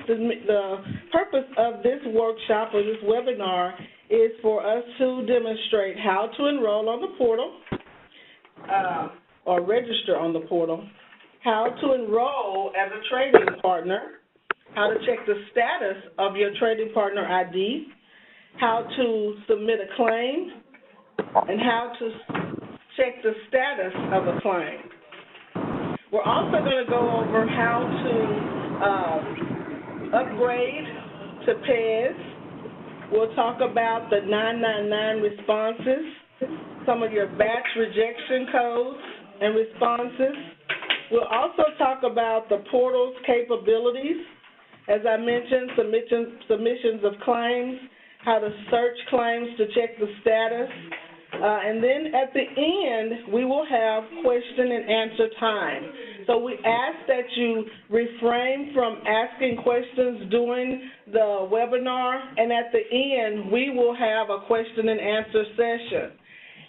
the purpose of this workshop or this webinar is for us to demonstrate how to enroll on the portal or register on the portal, how to enroll as a trading partner, how to check the status of your trading partner ID, how to submit a claim, and how to check the status of a claim. We're also going to go over how to upgrade to PES. We'll talk about the 999 responses, some of your batch rejection codes and responses. We'll also talk about the portal's capabilities. As I mentioned, submissions of claims, how to search claims to check the status. And then at the end, we will have question and answer time. So we ask that you refrain from asking questions during the webinar, and at the end, we will have a question and answer session.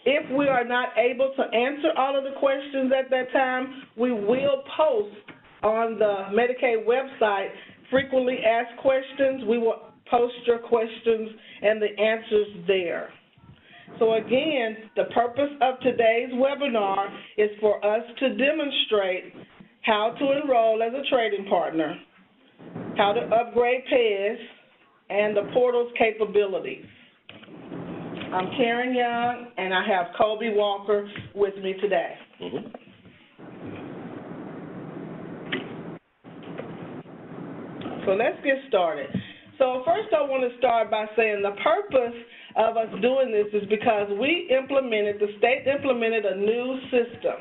If we are not able to answer all of the questions at that time, we will post on the Medicaid website frequently asked questions. We will post your questions and the answers there. So again, the purpose of today's webinar is for us to demonstrate how to enroll as a trading partner, how to upgrade PES, and the portal's capabilities. I'm Karen Young, and I have Colby Walker with me today. So let's get started. So first I want to start by saying the purpose of us doing this is because the state implemented a new system,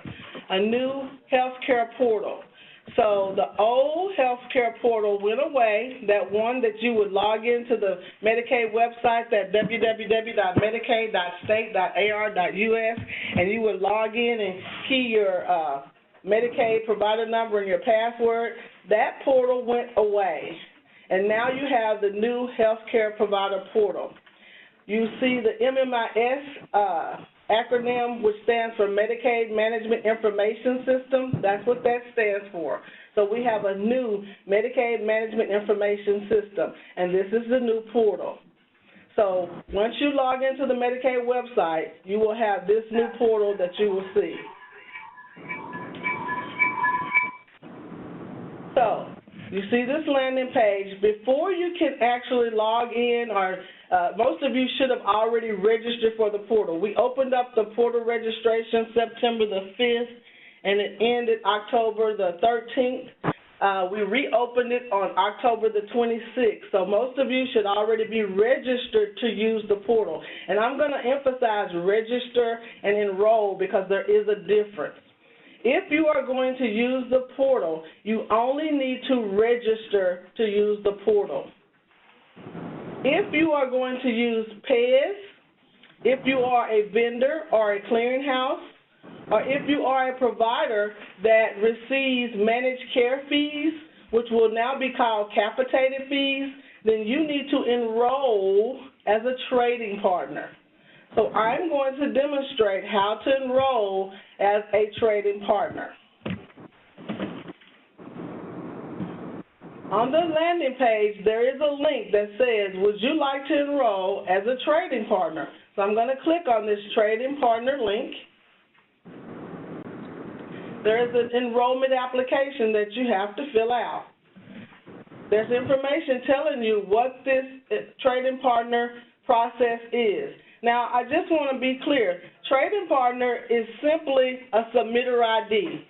a new healthcare portal. So the old healthcare portal went away, that one that you would log into the Medicaid website, that www.medicaid.state.ar.us, and you would log in and key your Medicaid provider number and your password. That portal went away, and now you have the new healthcare provider portal. You see the MMIS acronym, which stands for Medicaid Management Information System. That's what that stands for. So we have a new Medicaid Management Information System, and this is the new portal. So once you log into the Medicaid website, you will have this new portal that you will see. So you see this landing page. Before you can actually log in, or most of you should have already registered for the portal. We opened up the portal registration September the 5th, and it ended October the 13th. We reopened it on October the 26th, so most of you should already be registered to use the portal. And I'm going to emphasize register and enroll because there is a difference. If you are going to use the portal, you only need to register to use the portal. If you are going to use PES, if you are a vendor or a clearinghouse, or if you are a provider that receives managed care fees, which will now be called capitated fees, then you need to enroll as a trading partner. So I'm going to demonstrate how to enroll as a trading partner. On the landing page, there is a link that says, would you like to enroll as a trading partner? So I'm going to click on this trading partner link. There is an enrollment application that you have to fill out. There's information telling you what this trading partner process is. Now, I just want to be clear. Trading partner is simply a submitter ID.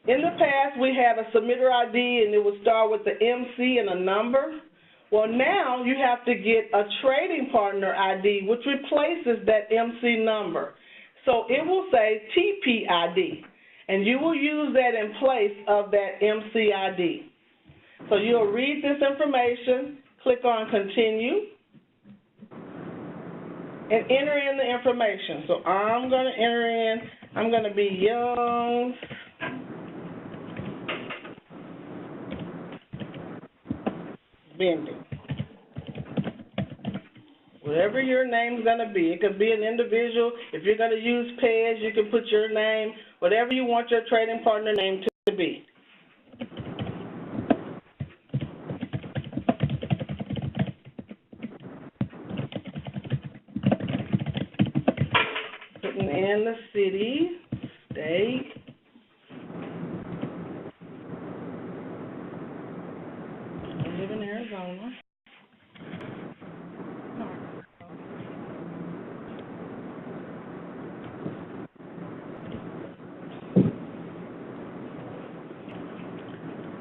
In the past, we had a submitter ID, and it would start with the MC and a number. Well, now you have to get a trading partner ID, which replaces that MC number. So it will say TP ID, and you will use that in place of that MC ID. So you'll read this information, click on Continue, and enter in the information. So I'm going to enter in, I'm going to be Young Vending. Whatever your name's going to be. It could be an individual. If you're going to use PES, you can put your name, whatever you want your trading partner name to be. and the city, state. I live in Arizona.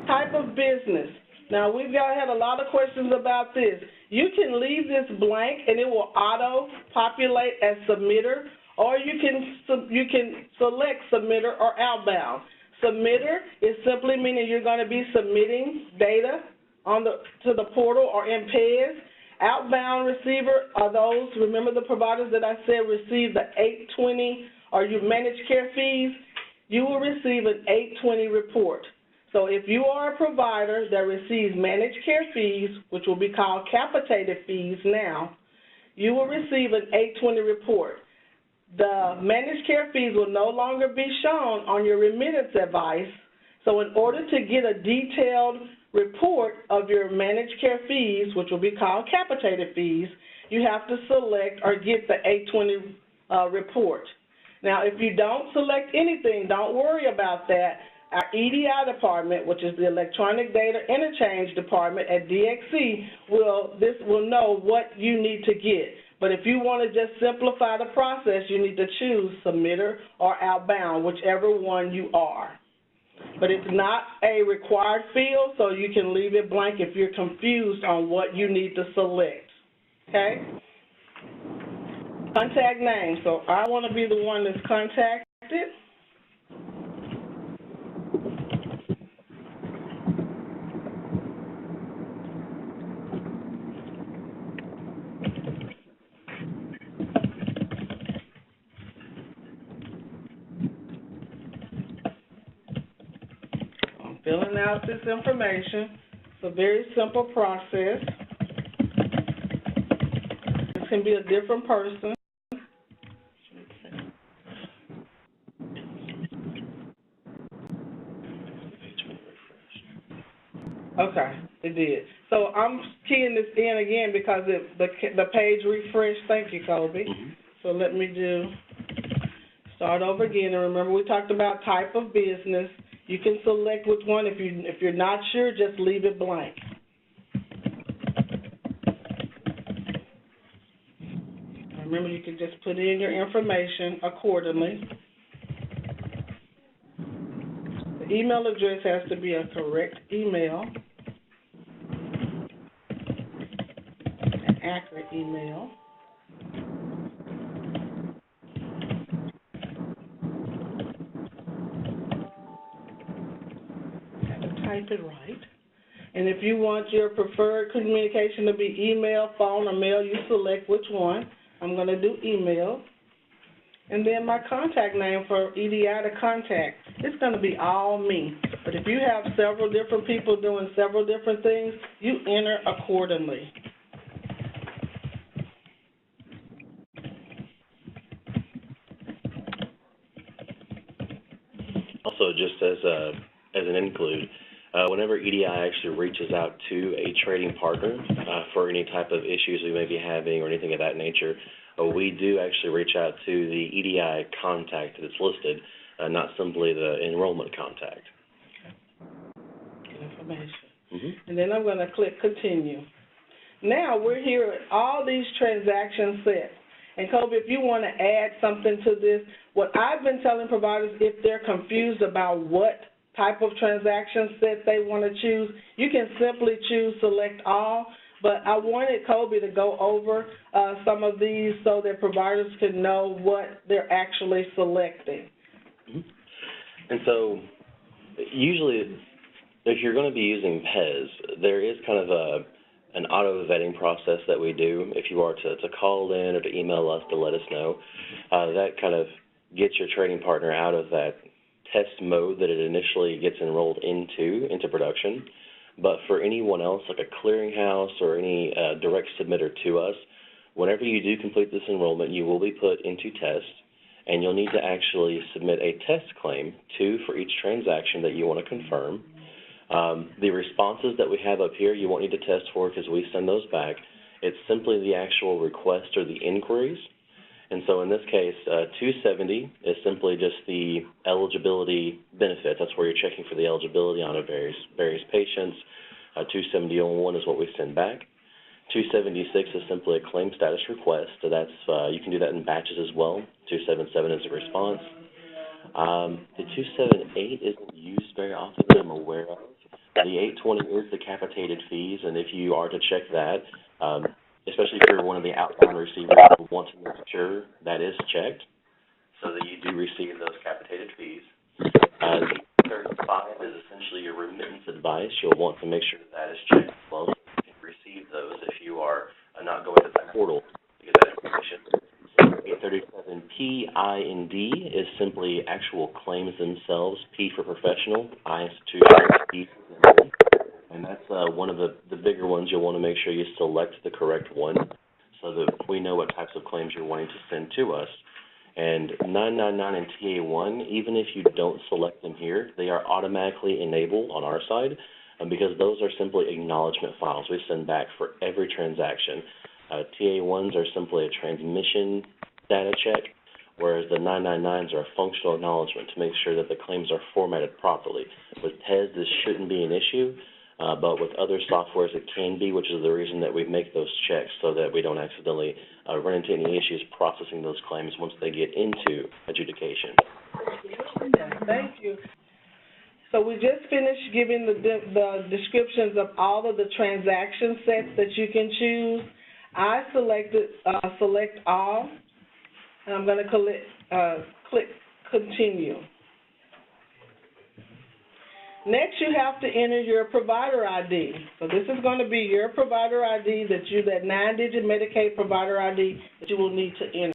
Type of business. Now, we've had a lot of questions about this. You can leave this blank and it will auto-populate as submitter, or you can select submitter or outbound. Submitter is simply meaning you're going to be submitting data to the portal or in PES. Outbound receiver are those, remember the providers that I said receive the 820 or you managed care fees, you will receive an 820 report. So if you are a provider that receives managed care fees, which will be called capitated fees now, you will receive an 820 report. The managed care fees will no longer be shown on your remittance advice. So in order to get a detailed report of your managed care fees, which will be called capitated fees, you have to select or get the 820 report. Now, if you don't select anything, don't worry about that. Our EDI department, which is the Electronic Data Interchange Department at DXC, will know what you need to get. But if you want to just simplify the process, you need to choose submitter or outbound, whichever one you are. But it's not a required field, so you can leave it blank if you're confused on what you need to select, okay? Contact name. So I want to be the one that's contacted. Filling out this information. It's a very simple process. This can be a different person. Okay, it did. So I'm keying this in again because the page refreshed. Thank you, Kobe. So let me start over again. And remember, we talked about type of business. You can select which one. If you're not sure, just leave it blank. Remember, you can just put in your information accordingly. The email address has to be a correct email, an accurate email. Type it right. And if you want your preferred communication to be email, phone, or mail, you select which one. I'm going to do email. And then my contact name for EDI to contact, it's going to be all me. But if you have several different people doing several different things, you enter accordingly. Also, just as an include, whenever EDI actually reaches out to a trading partner for any type of issues we may be having or anything of that nature, we do actually reach out to the EDI contact that's listed, not simply the enrollment contact. Good information. And then I'm going to click Continue. Now we're here at all these transaction sets. And Kobe, if you want to add something to this, what I've been telling providers, if they're confused about what type of transaction set they want to choose, you can simply choose Select All. But I wanted Kobe to go over some of these so that providers can know what they're actually selecting. And so usually if you're going to be using PES, there is kind of an auto-vetting process that we do. If you are to call in or to email us to let us know, that kind of gets your trading partner out of that test mode that it initially gets enrolled into production. But for anyone else, like a clearinghouse or any direct submitter to us, whenever you do complete this enrollment, you will be put into test, and you'll need to actually submit a test claim, 2 for each transaction that you want to confirm. The responses that we have up here, you won't need to test for because we send those back. It's simply the actual request or the inquiries. And so in this case, 270 is simply just the eligibility benefits. That's where you're checking for the eligibility on a various patients. 270.01 is what we send back. 276 is simply a claim status request. So that's you can do that in batches as well. 277 is a response. The 278 isn't used very often that I'm aware of. The 820 is the capitated fees, and if you are to check that, especially if you're one of the outbound receivers who want to make sure that is checked so that you do receive those capitated fees. The 35 is essentially your remittance advice. You'll want to make sure that is checked as well so you can receive those if you are not going to the portal to get that information. 837 P, I, and D is simply actual claims themselves. P for professional, I institutional, D for general. And that's one of the bigger ones. You'll want to make sure you select the correct one so that we know what types of claims you're wanting to send to us. And 999 and TA1, even if you don't select them here, they are automatically enabled on our side because those are simply acknowledgement files we send back for every transaction. TA1s are simply a transmission data check, whereas the 999s are a functional acknowledgement to make sure that the claims are formatted properly. With TES, this shouldn't be an issue. But with other softwares, it can be, which is the reason that we make those checks so that we don't accidentally run into any issues processing those claims once they get into adjudication. Thank you. So we just finished giving the descriptions of all of the transaction sets that you can choose. I selected select all, and I'm going to click continue. Next, you have to enter your provider ID. So this is going to be your provider ID that 9-digit Medicaid provider ID that you will need to enter.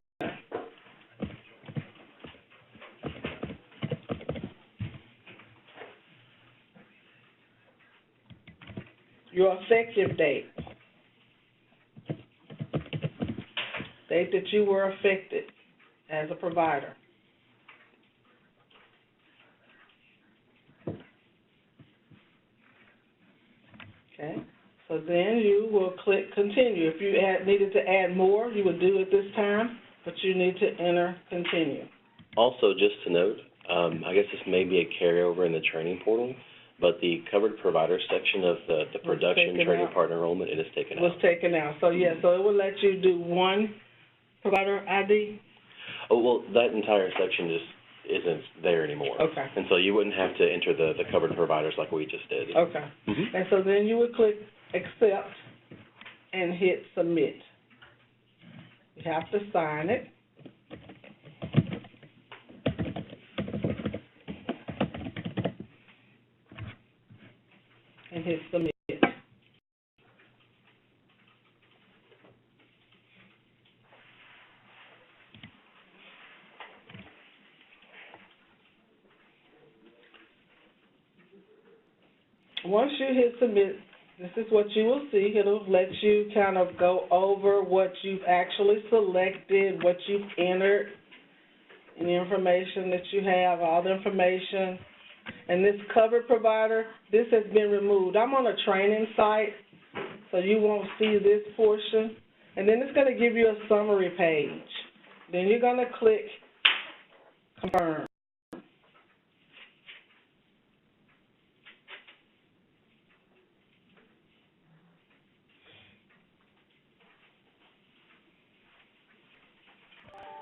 Your effective date. Date that you were affected as a provider. Okay, so then you will click continue. If you needed to add more, you would do it this time, but you need to enter continue. Also, just to note, I guess this may be a carryover in the training portal, but the covered provider section of the production training partner enrollment, it is taken out. Was taken out. So, yeah, so it will let you do one provider ID? Oh, well, that entire section just isn't there anymore. Okay. And so you wouldn't have to enter the covered providers like we just did. Okay. Mm-hmm. And so then you would click accept and hit submit. You have to sign it. And hit submit. Once you hit submit, this is what you will see. It'll let you kind of go over what you've actually selected, what you've entered, and the information that you have, all the information. And this covered provider, this has been removed. I'm on a training site, so you won't see this portion. And then it's going to give you a summary page. Then you're going to click confirm.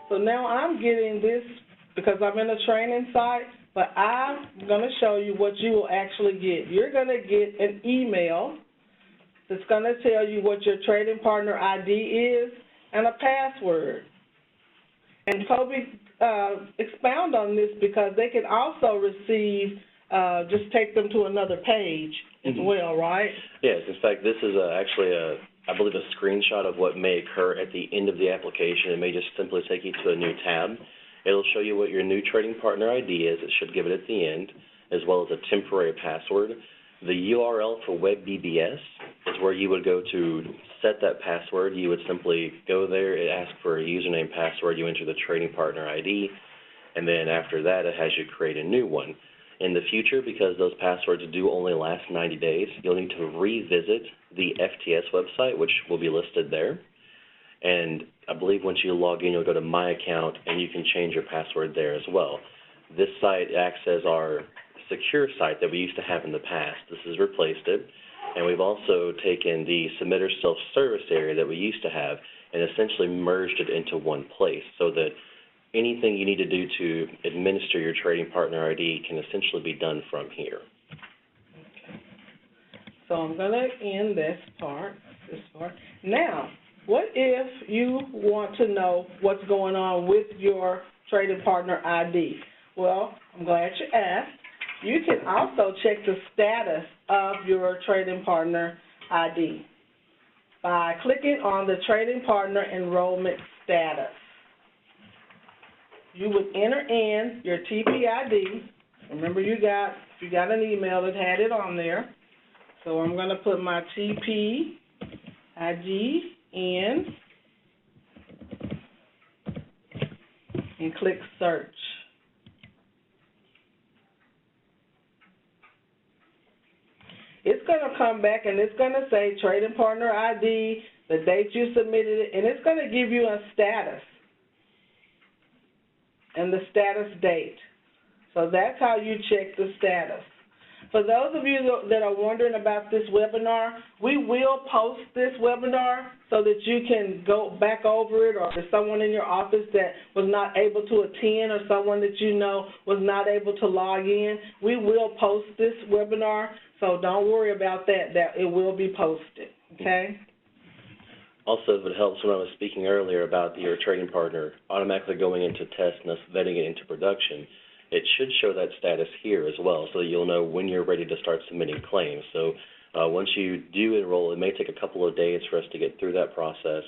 So now I'm getting this because I'm in a training site, but I'm going to show you what you will actually get. You're going to get an email that's going to tell you what your trading partner ID is and a password. And Kobe expound on this because they can also receive, just take them to another page as well, right? Yes, in fact, this is actually I believe a screenshot of what may occur at the end of the application. It may just simply take you to a new tab. It'll show you what your new trading partner ID is. It should give it at the end, as well as a temporary password. The URL for WebBBS is where you would go to set that password. You would simply go there, it asks for a username, password, you enter the trading partner ID, and then after that it has you create a new one. In the future, because those passwords do only last 90 days, you'll need to revisit the FTS website, which will be listed there. And I believe once you log in, you'll go to My Account, and you can change your password there as well. This site acts as our secure site that we used to have in the past. This has replaced it. And we've also taken the submitter self-service area that we used to have and essentially merged it into one place so that anything you need to do to administer your trading partner ID can essentially be done from here. Okay. So I'm going to end this part. Now, what if you want to know what's going on with your trading partner ID? Well, I'm glad you asked. You can also check the status of your trading partner ID by clicking on the trading partner enrollment status. You would enter in your TP ID. Remember, you got an email that had it on there. So I'm going to put my TP ID in and click search. It's going to come back and it's going to say trading partner ID, the date you submitted it, and it's going to give you a status and the status date. So that's how you check the status. For those of you that are wondering about this webinar, we will post this webinar so that you can go back over it, or if there's someone in your office that was not able to attend or someone that you know was not able to log in, we will post this webinar, so don't worry about that it will be posted, okay? Also, if it helps, when I was speaking earlier about your trading partner automatically going into test and us vetting it into production, it should show that status here as well, so that you'll know when you're ready to start submitting claims. So once you do enroll, it may take a couple of days for us to get through that process.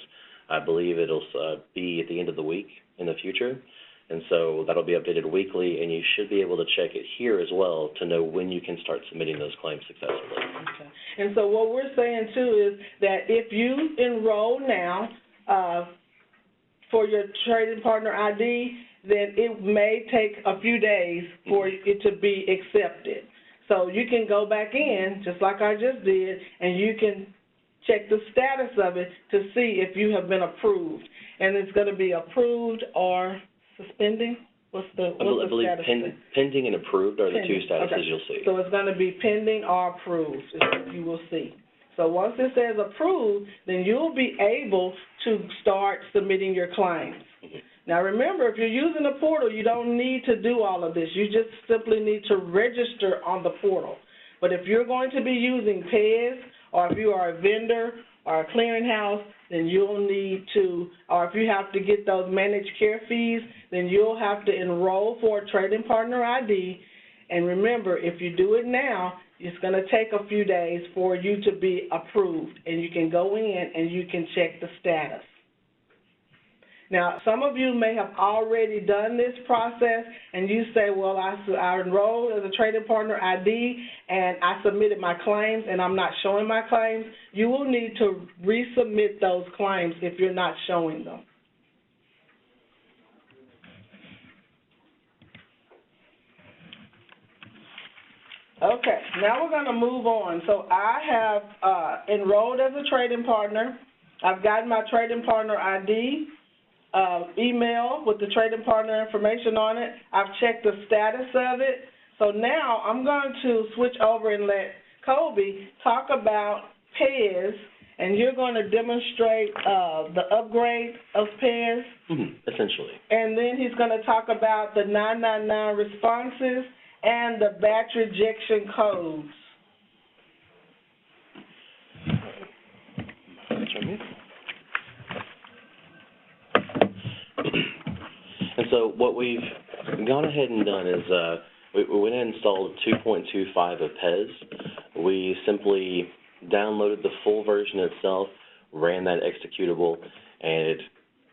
I believe it'll be at the end of the week in the future, and so that'll be updated weekly, and you should be able to check it here as well to know when you can start submitting those claims successfully. Okay. And so what we're saying, too, is that if you enroll now for your trading partner ID, then it may take a few days for it to be accepted. So you can go back in, just like I just did, and you can check the status of it to see if you have been approved. And it's going to be approved or suspending? What's the status? Pending and approved are the two statuses you'll see. So it's going to be pending or approved, is what you will see. So once it says approved, then you'll be able to start submitting your claims. Now remember, if you're using the portal, you don't need to do all of this. You just simply need to register on the portal. But if you're going to be using PES, or if you are a vendor or a clearinghouse, then you'll need to, or if you have to get those managed care fees, then you'll have to enroll for a trading partner ID. And remember, if you do it now, it's going to take a few days for you to be approved, and you can go in and you can check the status. Now, some of you may have already done this process, and you say, well, I enrolled as a trading partner ID, and I submitted my claims, and I'm not showing my claims. You will need to resubmit those claims if you're not showing them. Okay, now we're going to move on. So I have enrolled as a trading partner. I've gotten my trading partner ID. Email with the trading partner information on it. I've checked the status of it. So now I'm going to switch over and let Kobe talk about PES, and you're going to demonstrate the upgrade of PES. Essentially. And then he's going to talk about the 999 responses and the batch rejection codes. And so what we've gone ahead and done is we went and installed 2.25 of PES. We simply downloaded the full version itself, ran that executable, and it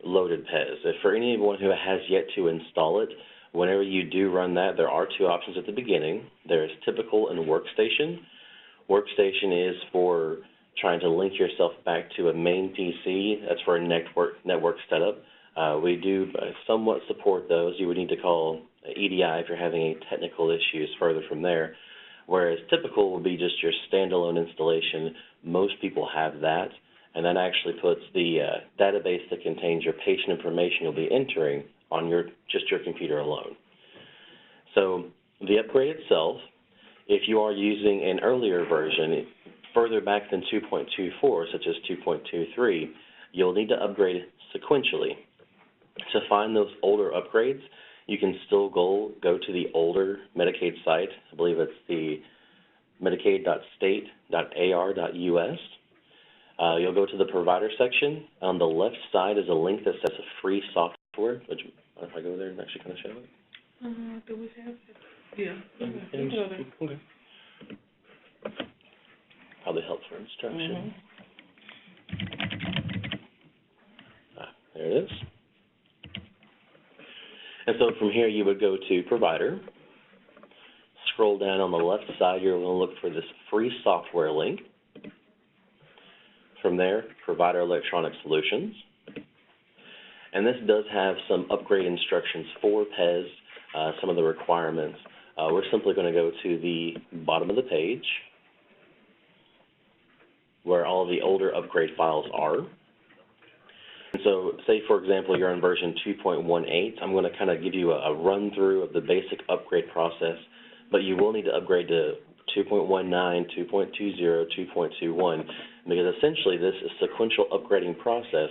loaded PES. For anyone who has yet to install it, whenever you do run that, there are two options at the beginning. There's typical and workstation. Workstation is for trying to link yourself back to a main PC. That's for a network setup. We do somewhat support those. You would need to call EDI if you're having any technical issues further from there, whereas typical would be just your standalone installation. Most people have that, and that actually puts the database that contains your patient information you'll be entering on just your computer alone. So the upgrade itself, if you are using an earlier version, further back than 2.24, such as 2.23, you'll need to upgrade sequentially. To find those older upgrades, you can still go to the older Medicaid site. I believe it's the medicaid.state.ar.us. You'll go to the provider section. On the left side is a link that says free software. Which, if I go there and actually kind of show it? Do we have it? Yeah. Okay. Probably helps for instruction. There it is. And so from here, you would go to Provider. Scroll down on the left side, you're going to look for this free software link. From there, Provider Electronic Solutions. And this does have some upgrade instructions for PES, some of the requirements. We're simply going to go to the bottom of the page, where all of the older upgrade files are. And so, say for example, you're on version 2.18, I'm going to kind of give you a run-through of the basic upgrade process, but you will need to upgrade to 2.19, 2.20, 2.21, because essentially this sequential upgrading process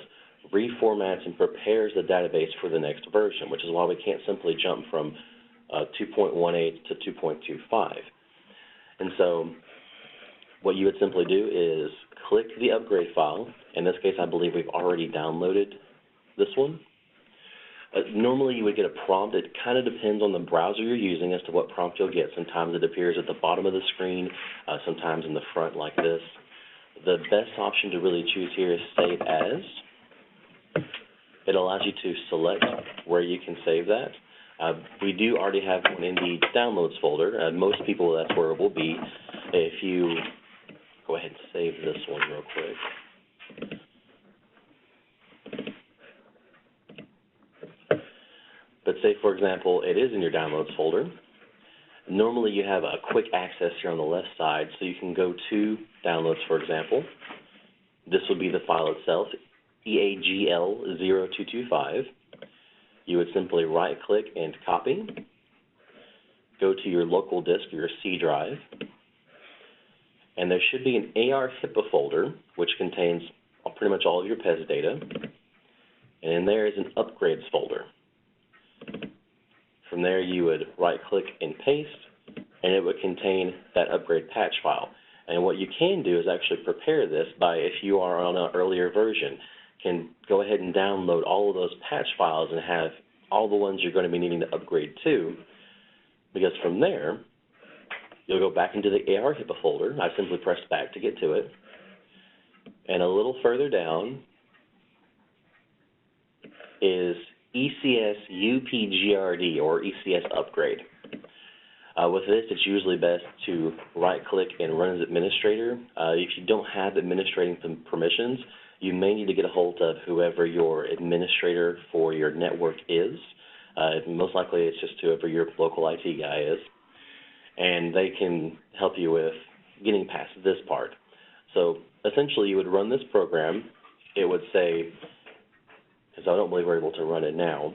reformats and prepares the database for the next version, which is why we can't simply jump from 2.18 to 2.25. And so what you would simply do is click the upgrade file. In this case, I believe we've already downloaded this one. Normally, you would get a prompt. It kind of depends on the browser you're using as to what prompt you'll get. Sometimes it appears at the bottom of the screen, sometimes in the front like this. The best option to really choose here is Save As. It allows you to select where you can save that. We do already have one in the Downloads folder. Most people, that's where it will be. If you go ahead and save this one real quick. But say, for example, it is in your Downloads folder. Normally, you have a quick access here on the left side, so you can go to Downloads, for example. This would be the file itself, EAGL0225. You would simply right-click and copy. Go to your local disk, your C drive. And there should be an AR HIPAA folder, which contains pretty much all of your PES data. And in there is an Upgrades folder. From there, you would right-click and paste, and it would contain that upgrade patch file. And what you can do is actually prepare this by, if you are on an earlier version, can go ahead and download all of those patch files and have all the ones you're going to be needing to upgrade to, because from there, you'll go back into the AR HIPAA folder. I simply press back to get to it. And a little further down is ECS UPGRD, or ECS Upgrade. With this, it's usually best to right-click and run as administrator. If you don't have administrating permissions, you may need to get a hold of whoever your administrator for your network is. Most likely, it's just whoever your local IT guy is. And they can help you with getting past this part. So essentially, you would run this program. It would say, because I don't believe we're able to run it now,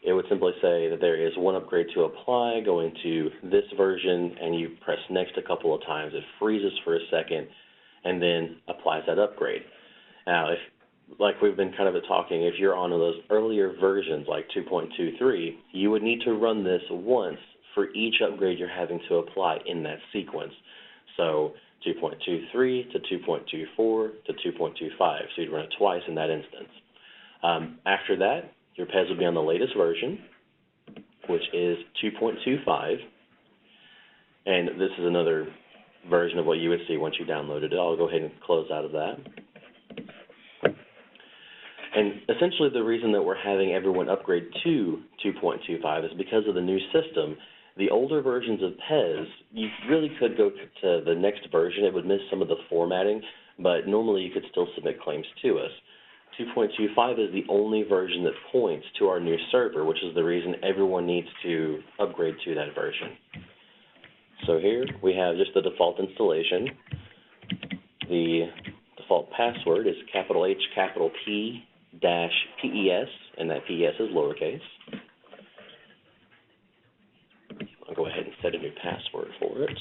it would simply say that there is one upgrade to apply, go into this version, and you press next a couple of times. It freezes for a second, and then applies that upgrade. Now, if, like we've been kind of talking, if you're on those earlier versions, like 2.23, you would need to run this once for each upgrade you're having to apply in that sequence. So 2.23 to 2.24 to 2.25, so you'd run it twice in that instance. After that, your PES will be on the latest version, which is 2.25, and this is another version of what you would see once you downloaded it. I'll go ahead and close out of that. And essentially the reason that we're having everyone upgrade to 2.25 is because of the new system. The older versions of PES, you really could go to the next version. It would miss some of the formatting, but normally you could still submit claims to us. 2.25 is the only version that points to our new server, which is the reason everyone needs to upgrade to that version. So here we have just the default installation. The default password is capital H, capital P, dash PES, and that PES is lowercase. I'll go ahead and set a new password for it.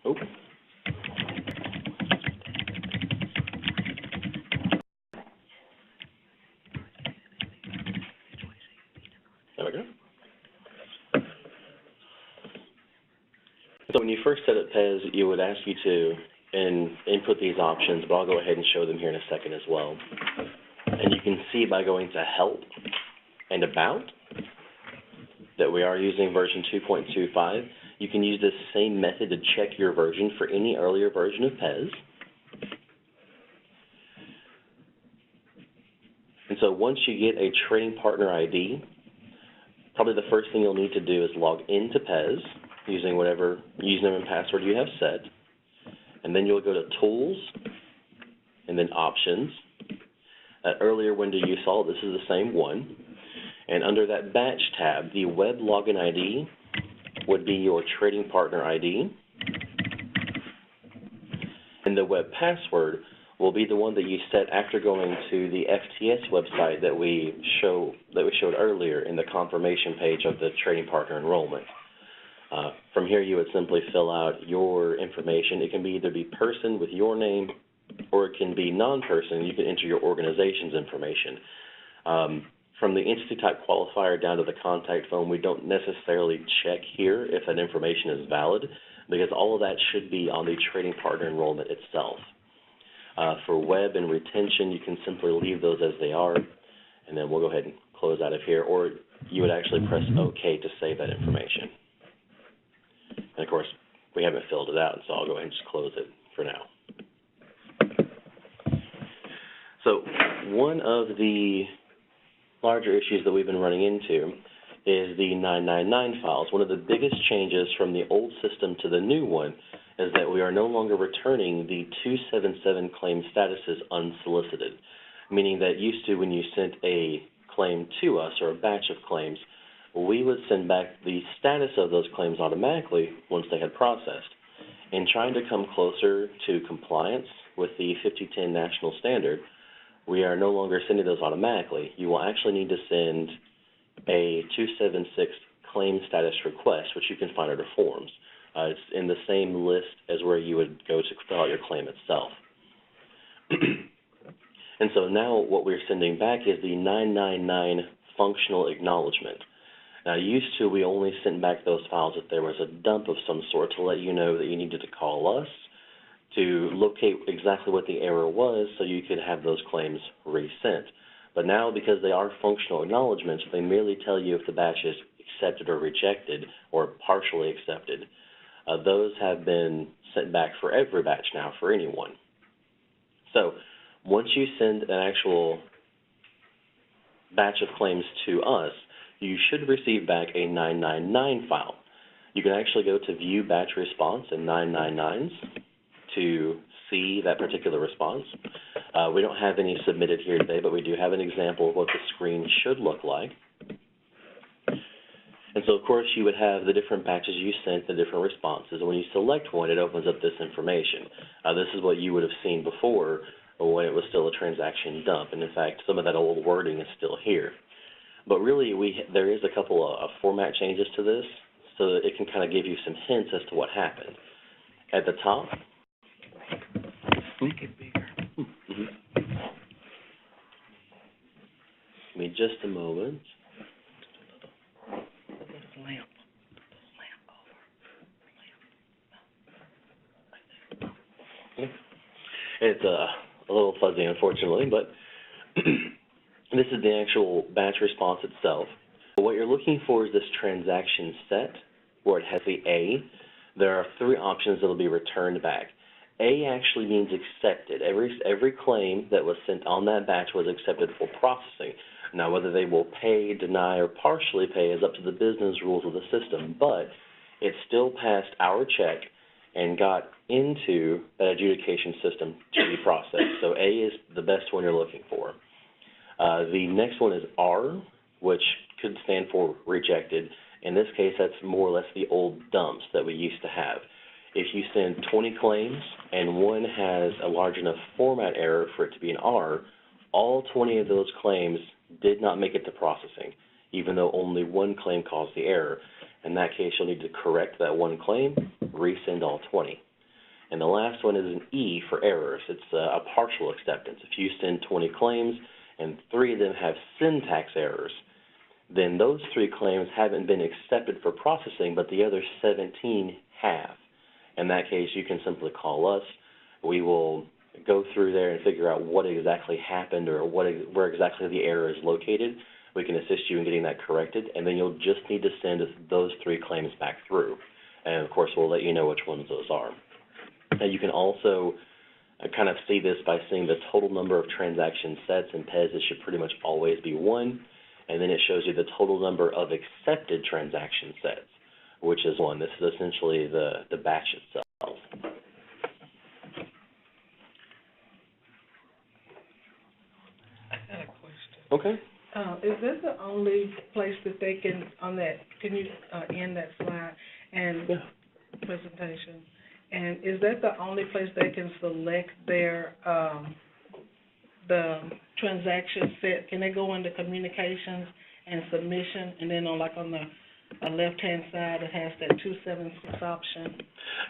Oh. There we go. So when you first set up PES, it would ask you to input these options, but I'll go ahead and show them here in a second as well. And you can see by going to Help and About that we are using version 2.25. You can use this same method to check your version for any earlier version of PES. And so once you get a trading partner ID, probably the first thing you'll need to do is log into PES using whatever username and password you have set. And then you'll go to Tools, and then Options. That earlier window you saw, this is the same one. And under that Batch tab, the Web Login ID would be your trading partner ID. And the web password will be the one that you set after going to the FTS website that we showed earlier in the confirmation page of the trading partner enrollment. From here, you would simply fill out your information. It can be either be person with your name, or it can be non-person. You can enter your organization's information. From the entity type qualifier down to the contact phone, we don't necessarily check here if that information is valid, because all of that should be on the trading partner enrollment itself. For web and retention, you can simply leave those as they are, and then we'll go ahead and close out of here, or you would actually press OK to save that information. And of course, we haven't filled it out, so I'll go ahead and just close it for now. So one of the larger issues that we've been running into is the 999 files. One of the biggest changes from the old system to the new one is that we are no longer returning the 277 claim statuses unsolicited, meaning that used to when you sent a claim to us or a batch of claims, we would send back the status of those claims automatically once they had processed. In trying to come closer to compliance with the 5010 national standard, we are no longer sending those automatically. You will actually need to send a 276 claim status request, which you can find under forms. It's in the same list as where you would go to fill out your claim itself. And so now what we're sending back is the 999 functional acknowledgement. Now, used to, we only sent back those files if there was a dump of some sort to let you know that you needed to call us to locate exactly what the error was so you could have those claims resent. But now, because they are functional acknowledgements, they merely tell you if the batch is accepted or rejected or partially accepted. Those have been sent back for every batch now for anyone. So once you send an actual batch of claims to us, you should receive back a 999 file. You can actually go to View Batch Response in 999s to see that particular response. We don't have any submitted here today, but we do have an example of what the screen should look like. And so, of course, you would have the different batches you sent, the different responses. And when you select one, it opens up this information. This is what you would have seen before when it was still a transaction dump. And, in fact, some of that old wording is still here. But really, there is a couple of format changes to this, so that it can kind of give you some hints as to what happened. At the top, make it bigger. Give me just a moment. It's a little fuzzy, unfortunately, but this is the actual batch response itself. What you're looking for is this transaction set, where it has the A. There are three options that will be returned back. A actually means accepted. Every claim that was sent on that batch was accepted for processing. Now, whether they will pay, deny, or partially pay is up to the business rules of the system, but it still passed our check and got into that adjudication system to be processed. So A is the best one you're looking for. The next one is R, which could stand for rejected. In this case, that's more or less the old dumps that we used to have. If you send 20 claims and one has a large enough format error for it to be an R, all 20 of those claims did not make it to processing, even though only one claim caused the error. In that case, you'll need to correct that one claim, resend all 20. And the last one is an E for errors. It's a partial acceptance. If you send 20 claims and 3 of them have syntax errors, then those 3 claims haven't been accepted for processing, but the other 17 have. In that case, you can simply call us. We will go through there and figure out what exactly happened or where exactly the error is located. We can assist you in getting that corrected, and then you'll just need to send those 3 claims back through. And, of course, we'll let you know which ones those are. Now, you can also kind of see this by seeing the total number of transaction sets. In PEZ, it should pretty much always be 1, and then it shows you the total number of accepted transaction sets, which is 1. This is essentially the batch itself. I got a question. Okay. Is this the only place that they can, on that, can you end that slide and presentation? And is that the only place they can select their, the transaction set? Can they go into communications and submission, and then on the left-hand side, it has that 276 option?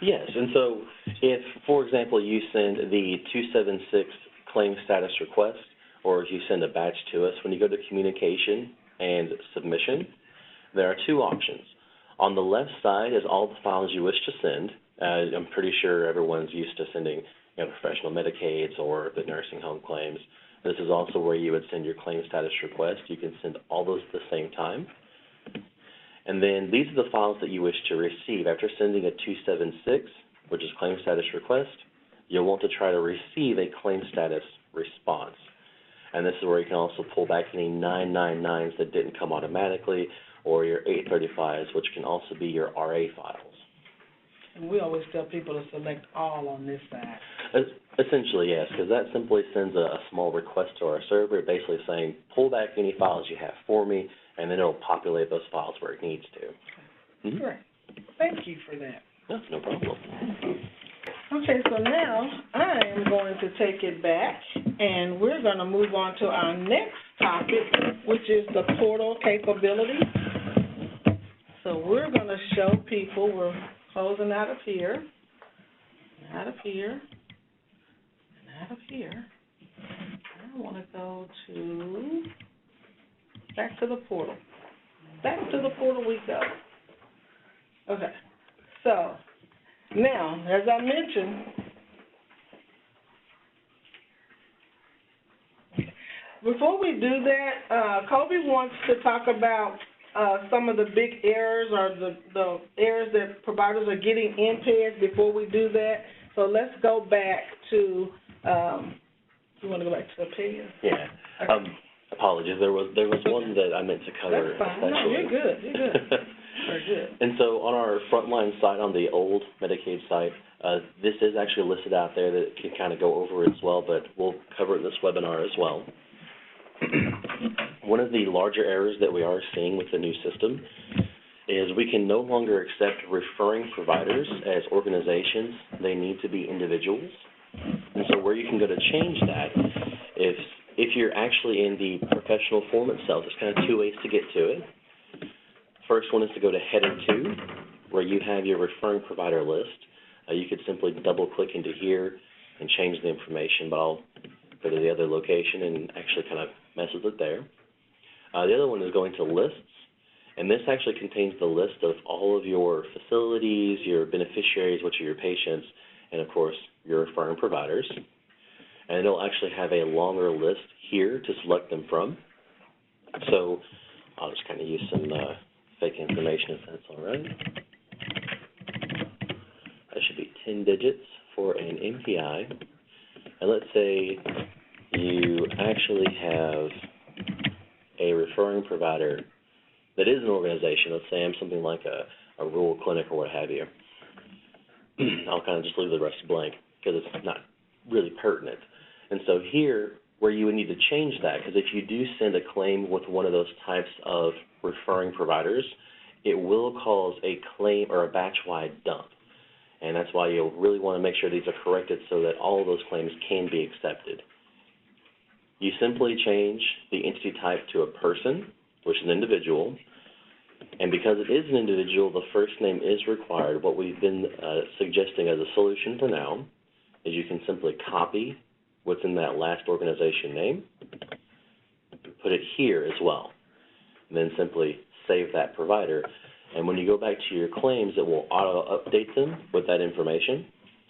Yes, and so if, for example, you send the 276 claim status request, or if you send a batch to us, when you go to communication and submission, there are 2 options. On the left side is all the files you wish to send. I'm pretty sure everyone's used to sending professional Medicaids or the nursing home claims. This is also where you would send your claim status request. You can send all those at the same time. And then these are the files that you wish to receive. After sending a 276, which is claim status request, you'll want to try to receive a claim status response. And this is where you can also pull back any 999s that didn't come automatically, or your 835s, which can also be your RA files. And we always tell people to select all on this side. Essentially, yes, because that simply sends a small request to our server, basically saying, pull back any files you have for me, and then it'll populate those files where it needs to. Okay. Great. Thank you for that. No problem. Okay, so now I am going to take it back, and we're going to move on to our next topic, which is the portal capability. So we're going to show people, we're closing out of here, out of here, and out of here. I want to go to, back to the portal. Back to the portal we go. Okay, so now, as I mentioned, before we do that, Kobe wants to talk about some of the big errors or the errors that providers are getting in PEDS before we do that. So let's go back to, you want to go back to the PEDS? Yeah. Okay. Apologies. There was one that I meant to cover. That's fine. No, you're good. You're good. Very good. And so on our frontline site, on the old Medicaid site, this is actually listed out there that can kind of go over it as well, but we'll cover it in this webinar as well. One of the larger errors that we are seeing with the new system is we can no longer accept referring providers as organizations. They need to be individuals. And so where you can go to change that, if you're actually in the professional form itself, there's kind of 2 ways to get to it. First one is to go to Header 2, where you have your referring provider list. You could simply double-click into here and change the information, but I'll go to the other location and actually kind of mess with it there. The other one is going to Lists, and this actually contains the list of all of your facilities, your beneficiaries, which are your patients, and, of course, your referring providers. And it'll actually have a longer list here to select them from. So I'll just kind of use some fake information if that's all right. That should be 10 digits for an MPI, and let's say you actually have a referring provider that is an organization. Let's say I'm something like a rural clinic or what have you. I'll kind of just leave the rest blank because it's not really pertinent. And so here, where you would need to change that, because if you do send a claim with one of those types of referring providers, it will cause a claim or a batch-wide dump. And that's why you'll really want to make sure these are corrected so that all of those claims can be accepted. You simply change the entity type to a person, which is an individual, and because it is an individual, the first name is required. What we've been suggesting as a solution for now is you can simply copy what's in that last organization name, put it here as well, and then simply save that provider. And when you go back to your claims, it will auto-update them with that information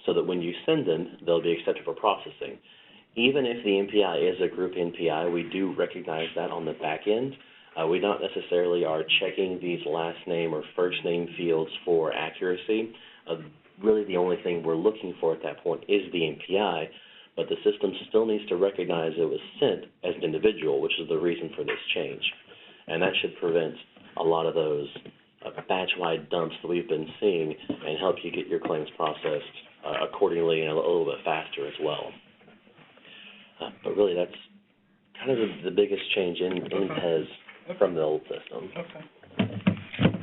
so that when you send them, they'll be accepted for processing. Even if the MPI is a group NPI, we do recognize that on the back end. We not necessarily are checking these last name or first name fields for accuracy. Really the only thing we're looking for at that point is the MPI, but the system still needs to recognize it was sent as an individual, which is the reason for this change. And that should prevent a lot of those batch-wide dumps that we've been seeing and help you get your claims processed accordingly and a little bit faster as well. But really that's kind of the biggest change in PES from the old system. Okay.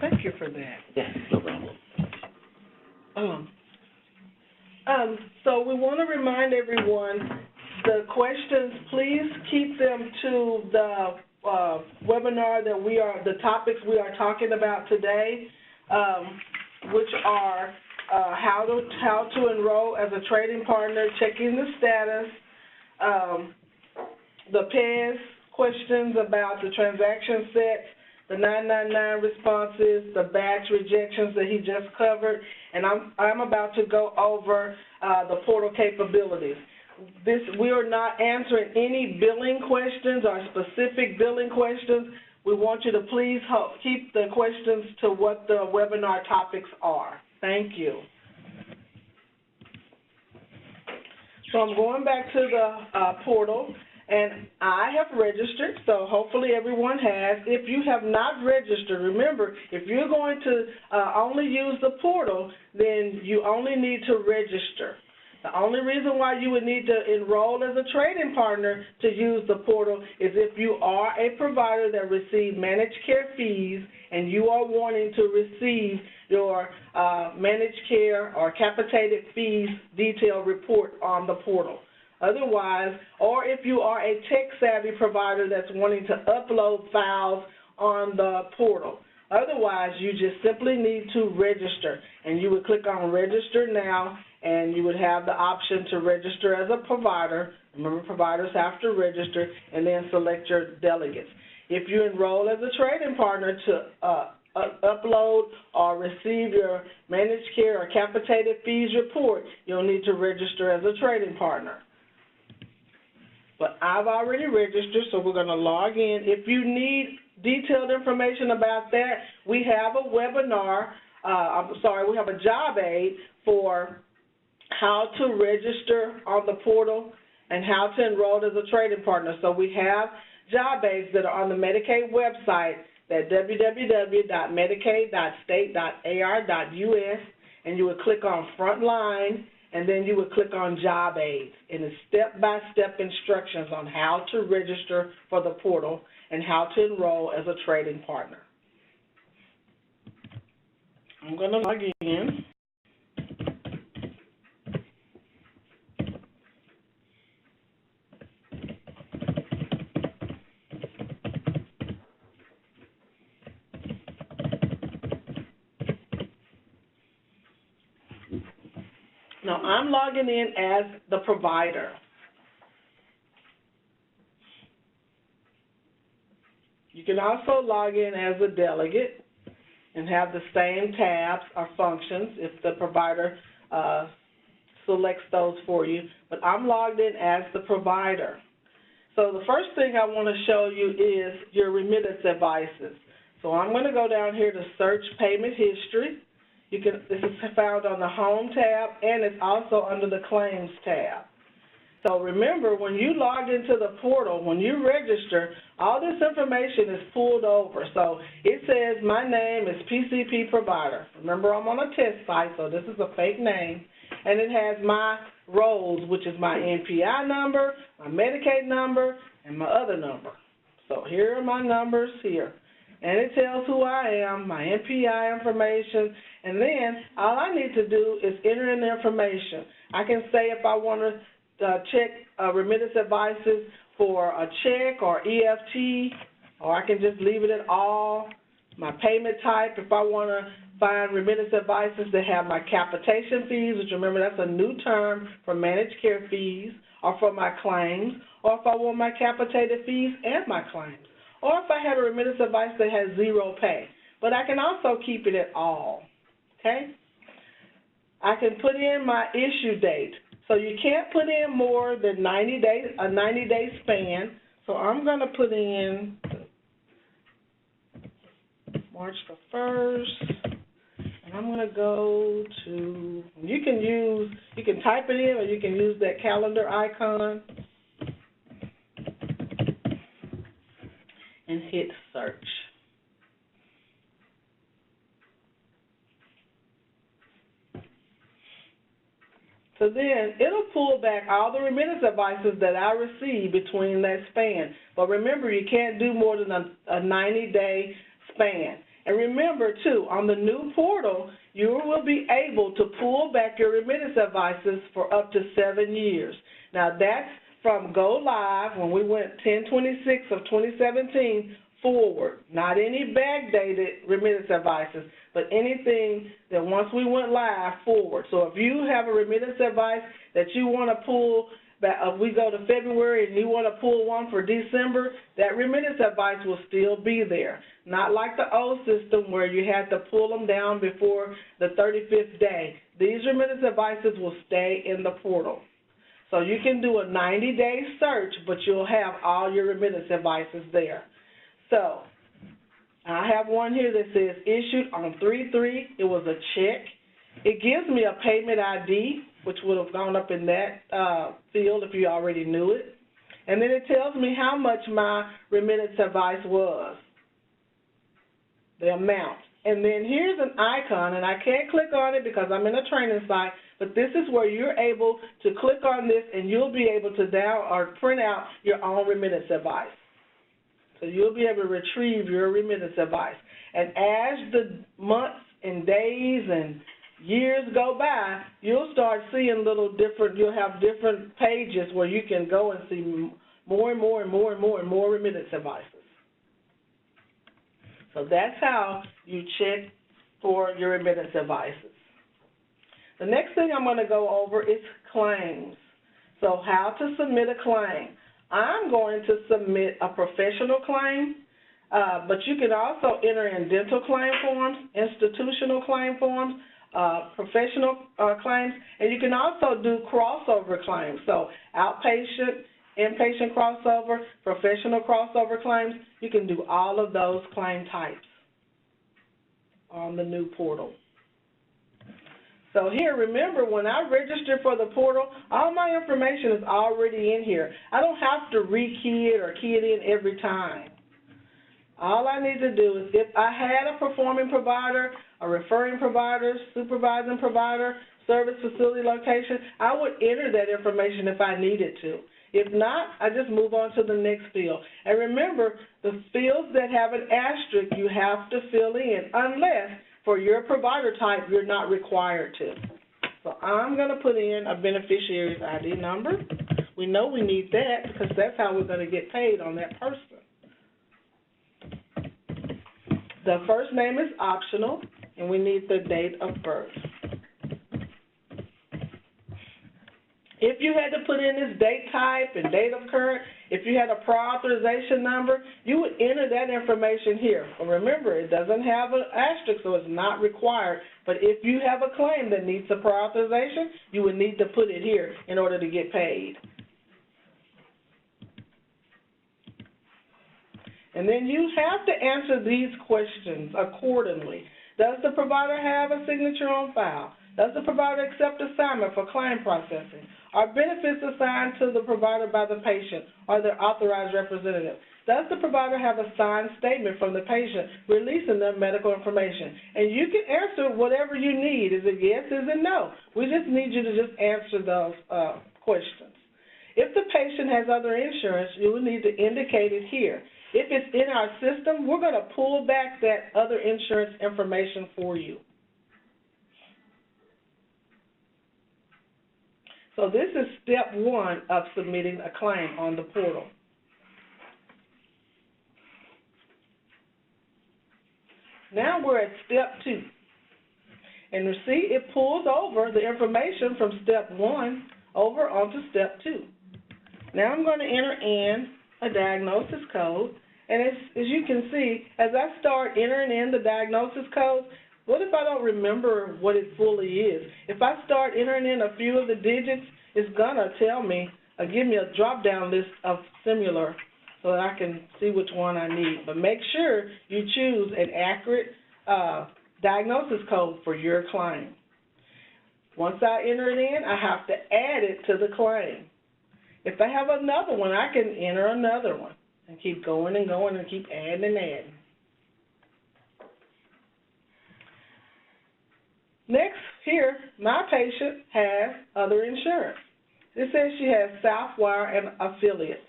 Thank you for that. Yeah, no problem. So we want to remind everyone, the questions, please keep them to the webinar that the topics we are talking about today, which are how to enroll as a trading partner, checking the status, the PES questions about the transaction sets, the 999 responses, the batch rejections that he just covered, and I'm about to go over the portal capabilities. We are not answering any billing questions or specific billing questions. We want you to please keep the questions to what the webinar topics are. Thank you. So I'm going back to the portal, and I have registered, so hopefully everyone has. If you have not registered, remember, if you're going to only use the portal, then you only need to register. The only reason why you would need to enroll as a trading partner to use the portal is if you are a provider that receives managed care fees and you are wanting to receive your managed care or capitated fees detailed report on the portal. Otherwise, or if you are a tech-savvy provider that's wanting to upload files on the portal. Otherwise, you just simply need to register, and you would click on Register Now, and you would have the option to register as a provider. Remember, providers have to register, and then select your delegates. If you enroll as a trading partner to upload or receive your managed care or capitated fees report, you'll need to register as a trading partner. But I've already registered, so we're going to log in. If you need detailed information about that, we have a webinar, we have a job aid for how to register on the portal and how to enroll as a trading partner. So we have job aids that are on the Medicaid website at www.medicaid.state.ar.us, and you would click on Frontline, and then you would click on Job Aids, and it's step-by-step instructions on how to register for the portal and how to enroll as a trading partner. I'm going to log in. Now, I'm logging in as the provider. You can also log in as a delegate and have the same tabs or functions if the provider selects those for you. But I'm logged in as the provider. So the first thing I want to show you is your remittance advices. So I'm going to go down here to Search Payment History. This is found on the Home tab, and it's also under the Claims tab. So remember, when you log into the portal, when you register, all this information is pulled over. So it says my name is PCP Provider. Remember, I'm on a test site, so this is a fake name. And it has my roles, which is my NPI number, my Medicaid number, and my other number. So here are my numbers here. And it tells who I am, my NPI information, and then all I need to do is enter in the information. I can say if I want to check remittance advices for a check or EFT, or I can just leave it at all. My payment type, if I want to find remittance advices that have my capitation fees, which remember that's a new term for managed care fees, or for my claims, or if I want my capitated fees and my claims, or if I have a remittance advice that has zero pay. But I can also keep it at all, okay? I can put in my issue date. So you can't put in more than 90 days, a 90-day span. So I'm going to put in March the 1st, and I'm going to go to, you can type it in, or you can use that calendar icon and hit search. So then it'll pull back all the remittance advices that I receive between that span. But remember, you can't do more than a 90-day span. And remember, too, on the new portal, you will be able to pull back your remittance advices for up to 7 years. Now, that's from go live when we went 10/26 of 2017 forward, not any backdated remittance advices, but anything that once we went live forward. So if you have a remittance advice that you want to pull, we go to February and you want to pull one for December, that remittance advice will still be there. Not like the old system where you had to pull them down before the 35th day. These remittance advices will stay in the portal. So you can do a 90-day search, but you'll have all your remittance advices there. So I have one here that says issued on 3/3. It was a check. It gives me a payment ID, which would have gone up in that field if you already knew it. And then it tells me how much my remittance advice was, the amount. And then here's an icon, and I can't click on it because I'm in a training site, but this is where you're able to click on this and you'll be able to print out your own remittance advice. So you'll be able to retrieve your remittance advice. And as the months and days and years go by, you'll start seeing you'll have different pages where you can go and see more and more and more and more and more remittance advices. So that's how you check for your remittance advices. The next thing I'm going to go over is claims. So how to submit a claim. I'm going to submit a professional claim, but you can also enter in dental claim forms, institutional claim forms, professional claims, and you can also do crossover claims. So outpatient, inpatient crossover, professional crossover claims, you can do all of those claim types on the new portal. So here, remember, when I register for the portal, all my information is already in here. I don't have to re-key it or key it in every time. All I need to do is, if I had a performing provider, a referring provider, supervising provider, service facility location, I would enter that information if I needed to. If not, I just move on to the next field. And remember, the fields that have an asterisk you have to fill in, unless for your provider type you're not required to. So I'm going to put in a beneficiary's ID number. We know we need that because that's how we're going to get paid on that person. The first name is optional, and we need the date of birth. If you had to put in this date type and date of current, if you had a prior authorization number, you would enter that information here. But remember, it doesn't have an asterisk, so it's not required. But if you have a claim that needs a prior authorization, you would need to put it here in order to get paid. And then you have to answer these questions accordingly. Does the provider have a signature on file? Does the provider accept assignment for claim processing? Are benefits assigned to the provider by the patient or their authorized representative? Does the provider have a signed statement from the patient releasing their medical information? And you can answer whatever you need. Is it yes, is it no? We just need you to just answer those questions. If the patient has other insurance, you will need to indicate it here. If it's in our system, we're going to pull back that other insurance information for you. So this is step 1 of submitting a claim on the portal. Now we're at step 2. And you see, it pulls over the information from step 1 over onto step 2. Now I'm going to enter in a diagnosis code. And as you can see, as I start entering in the diagnosis code, what if I don't remember what it fully is? If I start entering in a few of the digits, it's going to tell me, give me a drop-down list of similar so that I can see which one I need. But make sure you choose an accurate diagnosis code for your claim. Once I enter it in, I have to add it to the claim. If I have another one, I can enter another one and keep going and going and keep adding and adding. Next, here, my patient has other insurance. It says she has Southwire and affiliates.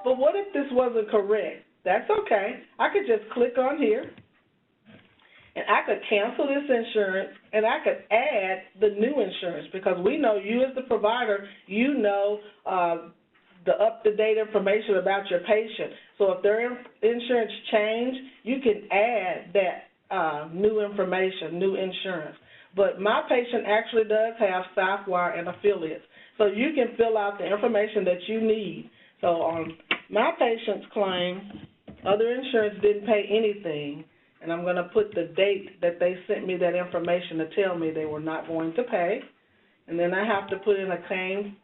But what if this wasn't correct? That's okay. I could just click on here, and I could cancel this insurance, and I could add the new insurance, because we know you as the provider, you know the up-to-date information about your patient. So if their insurance change, you can add that new information, new insurance. But my patient actually does have Southwire and affiliates. So you can fill out the information that you need. So on my patient's claim, other insurance didn't pay anything, and I'm going to put the date that they sent me that information to tell me they were not going to pay. And then I have to put in a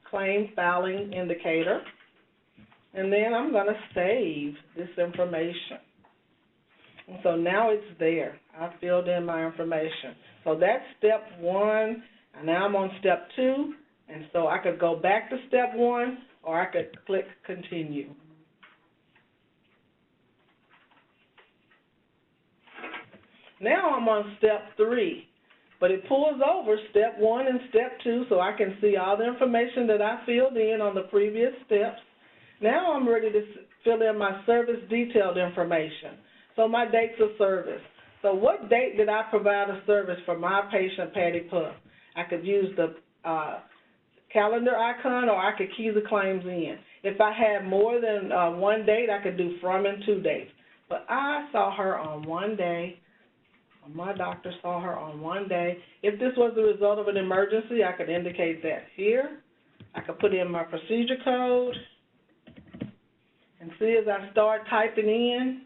claim filing indicator. And then I'm going to save this information. And so now it's there. I filled in my information. So that's step 1, and now I'm on step 2, and so I could go back to step 1, or I could click continue. Now I'm on step 3, but it pulls over step 1 and step 2 so I can see all the information that I filled in on the previous steps. Now I'm ready to fill in my service detailed information. So my dates of service. So what date did I provide a service for my patient, Patty Puff? I could use the calendar icon, or I could key the claims in. If I had more than one date, I could do from and to dates. But I saw her on one day. My doctor saw her on one day. If this was the result of an emergency, I could indicate that here. I could put in my procedure code. And see, as I start typing in,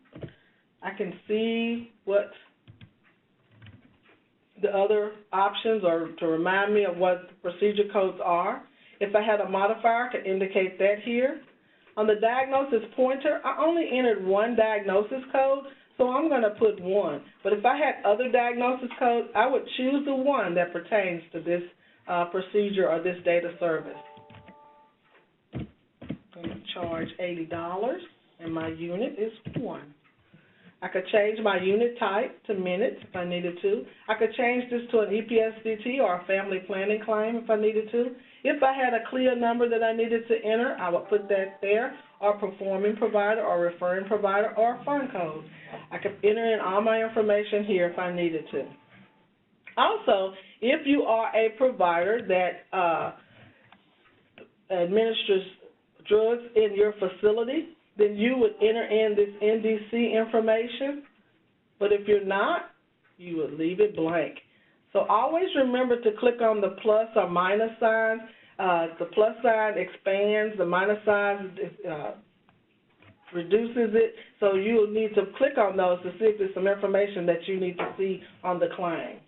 I can see what the other options are to remind me of what the procedure codes are. If I had a modifier, I could indicate that here. On the diagnosis pointer, I only entered one diagnosis code, so I'm going to put 1. But if I had other diagnosis codes, I would choose the one that pertains to this procedure or this date of service. I'm going to charge $80, and my unit is 1. I could change my unit type to minutes if I needed to. I could change this to an EPSDT or a family planning claim if I needed to. If I had a clear number that I needed to enter, I would put that there, or performing provider or referring provider or fund code. I could enter in all my information here if I needed to. Also, if you are a provider that administers drugs in your facility, then you would enter in this NDC information. But if you're not, you would leave it blank. So always remember to click on the plus or minus signs. The plus sign expands, the minus sign reduces it. So you will need to click on those to see if there's some information that you need to see on the claim.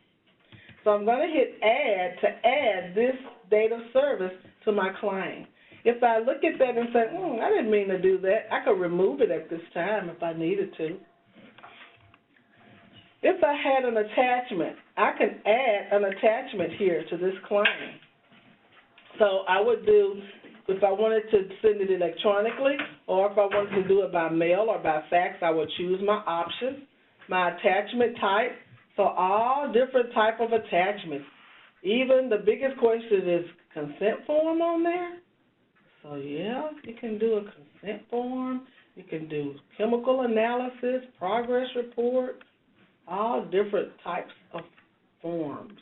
So I'm going to hit add to add this date of service to my claim. If I look at that and say, I didn't mean to do that, I could remove it at this time if I needed to. If I had an attachment, I can add an attachment here to this claim. So I would do, if I wanted to send it electronically, or if I wanted to do it by mail or by fax, I would choose my option, my attachment type. So all different type of attachments. Even the biggest question is consent form on there. So yeah, you can do a consent form. You can do chemical analysis, progress report, all different types of forms.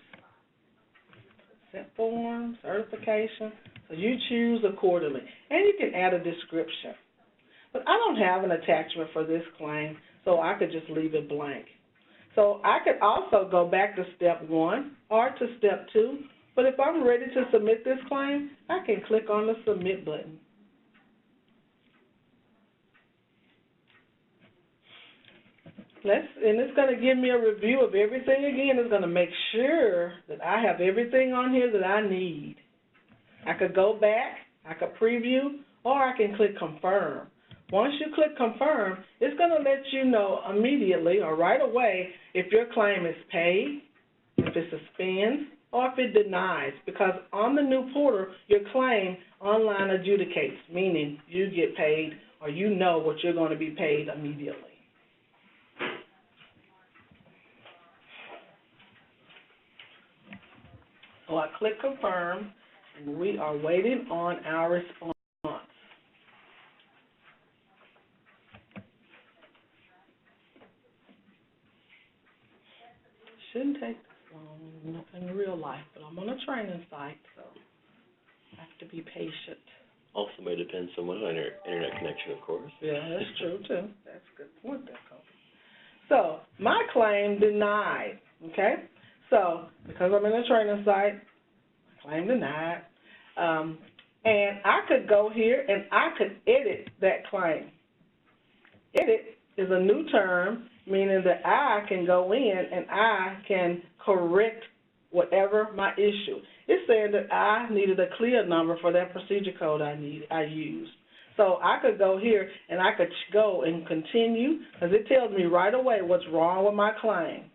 Consent form, certification. So you choose accordingly. And you can add a description. But I don't have an attachment for this claim, so I could just leave it blank. So I could also go back to step 1 or to step 2, but if I'm ready to submit this claim, I can click on the submit button. And it's going to give me a review of everything again. It's going to make sure that I have everything on here that I need. I could go back, I could preview, or I can click confirm. Once you click confirm, it's going to let you know immediately or right away if your claim is paid, if it suspends, or if it denies, because on the new portal, your claim online adjudicates, meaning you get paid or you know what you're going to be paid immediately. So I click confirm, and we are waiting on our response. Shouldn't take this long in real life, but I'm on a training site, so I have to be patient. Also may depend somewhat on your internet connection, of course. Yeah, that's true, too. That's a good point there, Coach. So, my claim denied, okay? So, because I'm in a training site, claim denied, and I could go here and I could edit that claim. Edit is a new term, meaning that I can go in and I can correct whatever my issue. It's saying that I needed a clear number for that procedure code I used. So I could go here and I could go and continue, because it tells me right away what's wrong with my claim.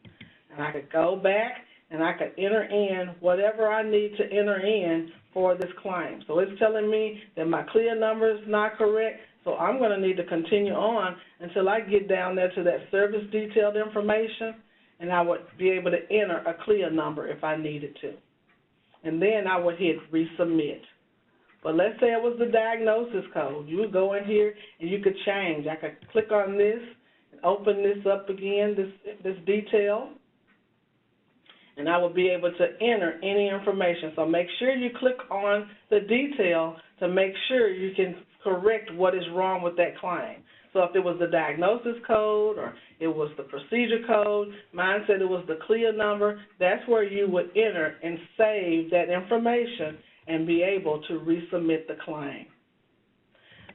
And I could go back and I could enter in whatever I need to enter in for this claim. So it's telling me that my clear number is not correct, so I'm going to need to continue on until I get down there to that service detailed information, and I would be able to enter a clear number if I needed to. And then I would hit resubmit. But let's say it was the diagnosis code. You would go in here and you could change. I could click on this and open this up again, this detail, and I will be able to enter any information. So make sure you click on the detail to make sure you can correct what is wrong with that claim. So if it was the diagnosis code or it was the procedure code, mine said it was the CLIA number, that's where you would enter and save that information and be able to resubmit the claim.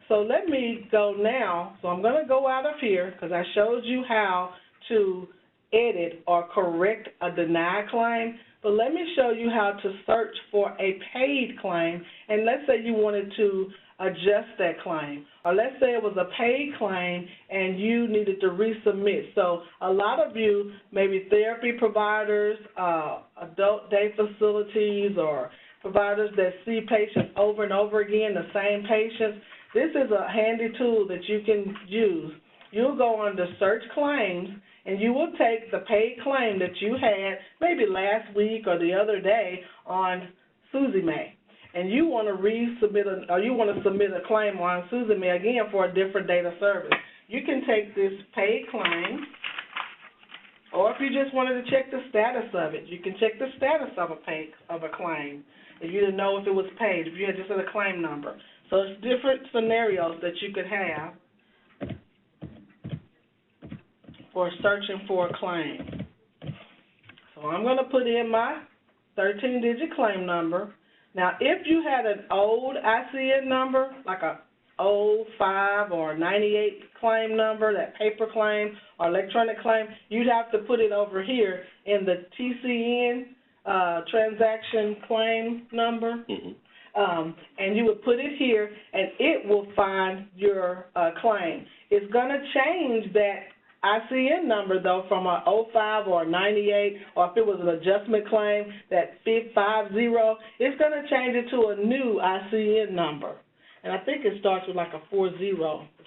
So let me go now. So I'm going to go out of here because I showed you how to edit or correct a denied claim, but let me show you how to search for a paid claim, and let's say you wanted to adjust that claim, or let's say it was a paid claim and you needed to resubmit. So a lot of you, maybe therapy providers, adult day facilities, or providers that see patients over and over again, the same patients, this is a handy tool that you can use. You'll go under search claims, and you will take the paid claim that you had maybe last week or the other day on Susie May, and you want to resubmit or you want to submit a claim on Susie May again for a different date of service. You can take this paid claim, or if you just wanted to check the status of it, you can check the status of a claim. If you didn't know if it was paid, if you had just had a claim number. So it's different scenarios that you could have for searching for a claim. So I'm going to put in my 13-digit claim number. Now, if you had an old ICN number, like a 05 or 98 claim number, that paper claim or electronic claim, you'd have to put it over here in the TCN transaction claim number. And you would put it here, and it will find your claim. It's going to change that ICN number, though, from a 05 or a 98, or if it was an adjustment claim, that 50, it's going to change it to a new ICN number. And I think it starts with like a 40, is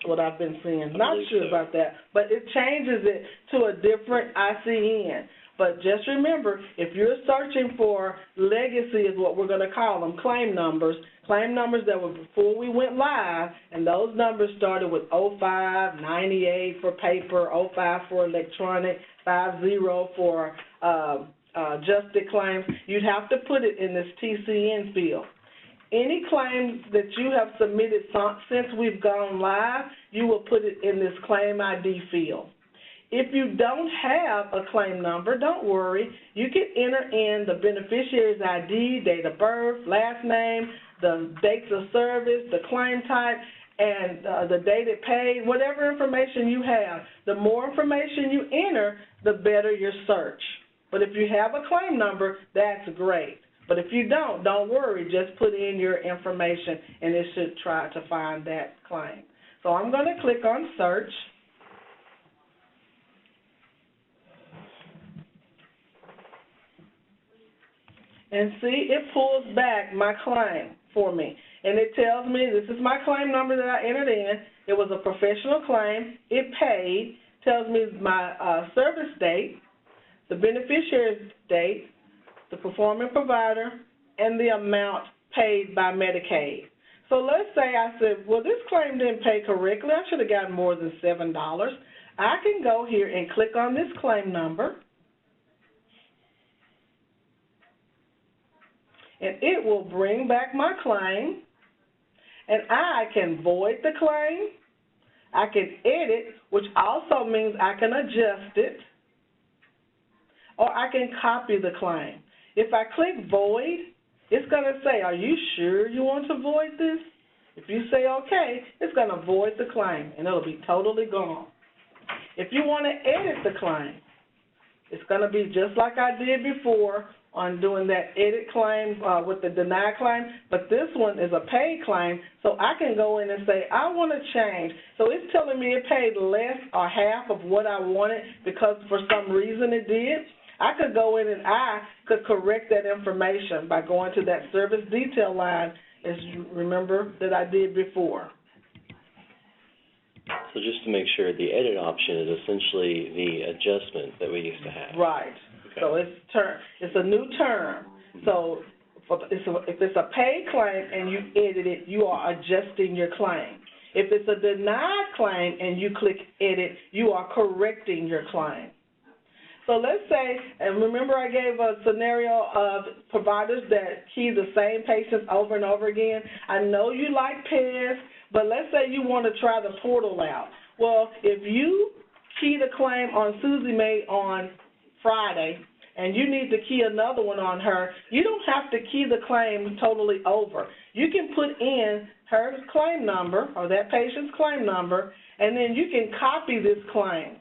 what I've been seeing. Not sure about that, but it changes it to a different ICN. But just remember, if you're searching for legacy is what we're going to call them, claim numbers that were before we went live, and those numbers started with 05, 98 for paper, 05 for electronic, 50 for adjusted claims. You'd have to put it in this TCN field. Any claims that you have submitted since we've gone live, you will put it in this claim ID field. If you don't have a claim number, don't worry. You can enter in the beneficiary's ID, date of birth, last name, the dates of service, the claim type, and the date it paid, whatever information you have. The more information you enter, the better your search. But if you have a claim number, that's great. But if you don't worry. Just put in your information, and it should try to find that claim. So I'm going to click on search. And see, it pulls back my claim for me. And it tells me this is my claim number that I entered in. It was a professional claim. It paid. Tells me my service date, the beneficiary's date, the performing provider, and the amount paid by Medicaid. So let's say I said, well, this claim didn't pay correctly. I should have gotten more than $7. I can go here and click on this claim number. And it will bring back my claim, and I can void the claim. I can edit, which also means I can adjust it, or I can copy the claim. If I click void, it's going to say, are you sure you want to void this? If you say okay, it's going to void the claim, and it'll be totally gone. If you want to edit the claim, it's going to be just like I did before on doing that edit claim with the denied claim, but this one is a paid claim, so I can go in and say, I want to change. So it's telling me it paid less or half of what I wanted because for some reason it did. I could go in and I could correct that information by going to that service detail line, as you remember that I did before. So just to make sure, the edit option is essentially the adjustment that we used to have. Right. Okay. So it's a new term. So if it's a paid claim and you edit it, you are adjusting your claim. If it's a denied claim and you click edit, you are correcting your claim. So let's say, and remember I gave a scenario of providers that key the same patients over and over again. I know you like PES, but let's say you want to try the portal out. Well, if you key the claim on Susie Mae on Friday and you need to key another one on her, you don't have to key the claim totally over. You can put in her claim number or that patient's claim number, and then you can copy this claim.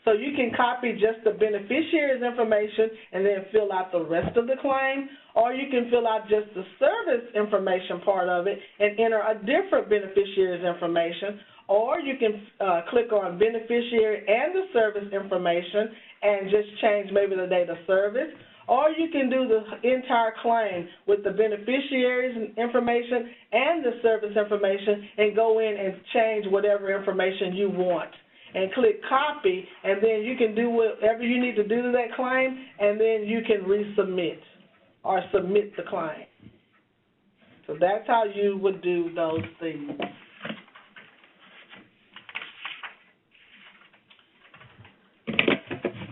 So you can copy just the beneficiary's information and then fill out the rest of the claim, or you can fill out just the service information part of it and enter a different beneficiary's information, or you can click on beneficiary and the service information and just change maybe the date of service, or you can do the entire claim with the beneficiary's information and the service information and go in and change whatever information you want. And click copy, and then you can do whatever you need to do to that claim, and then you can resubmit or submit the claim. So that's how you would do those things.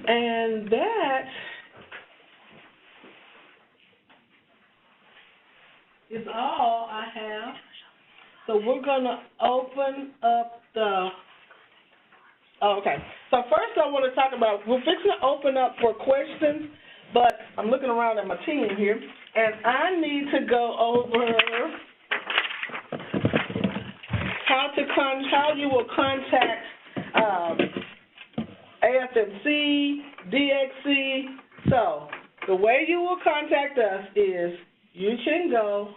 And that is all I have. So we're going to open up the... Oh, okay. So first I want to talk about, we're fixing to open up for questions, but I'm looking around at my team here, and I need to go over how you will contact AFMC, DXC. So the way you will contact us is you can go.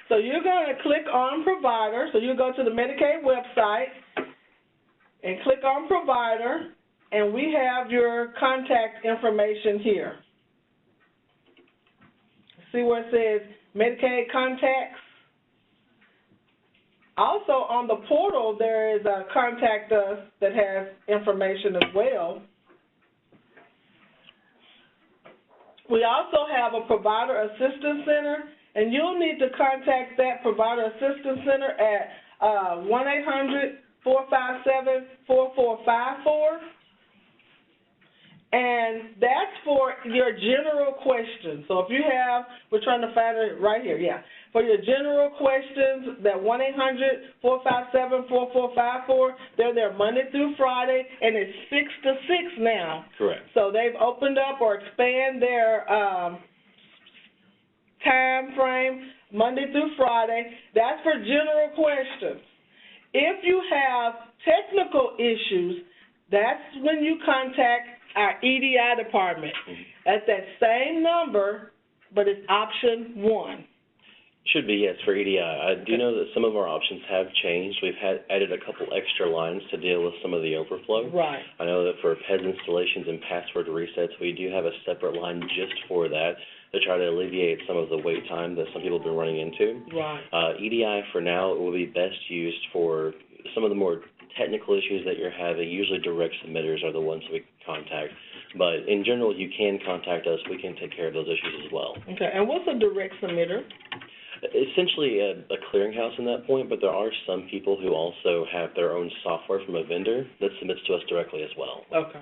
So you're going to click on provider. So you go to the Medicaid website, and click on Provider, and we have your contact information here. See where it says Medicaid Contacts? Also on the portal, there is a Contact Us that has information as well. We also have a Provider Assistance Center, and you'll need to contact that Provider Assistance Center at 1-800-457-4454. And that's for your general questions. So if you have, we're trying to find it right here, yeah. For your general questions, that 1-800-457-4454, they're there Monday through Friday, and it's 6 to 6 now. Correct. So they've opened up or expand their time frame Monday through Friday. That's for general questions. If you have technical issues, that's when you contact our EDI department. That's that same number, but it's option 1. Should be, yes, for EDI. I do know that some of our options have changed. We've added a couple extra lines to deal with some of the overflow. Right. I know that for PES installations and password resets, we do have a separate line just for that to try to alleviate some of the wait time that some people have been running into. Right. EDI, for now, it will be best used for some of the more technical issues that you're having. Usually direct submitters are the ones that we contact. But in general, you can contact us. We can take care of those issues as well. Okay. And what's a direct submitter? Essentially a clearinghouse in that point, but there are some people who also have their own software from a vendor that submits to us directly as well. Okay.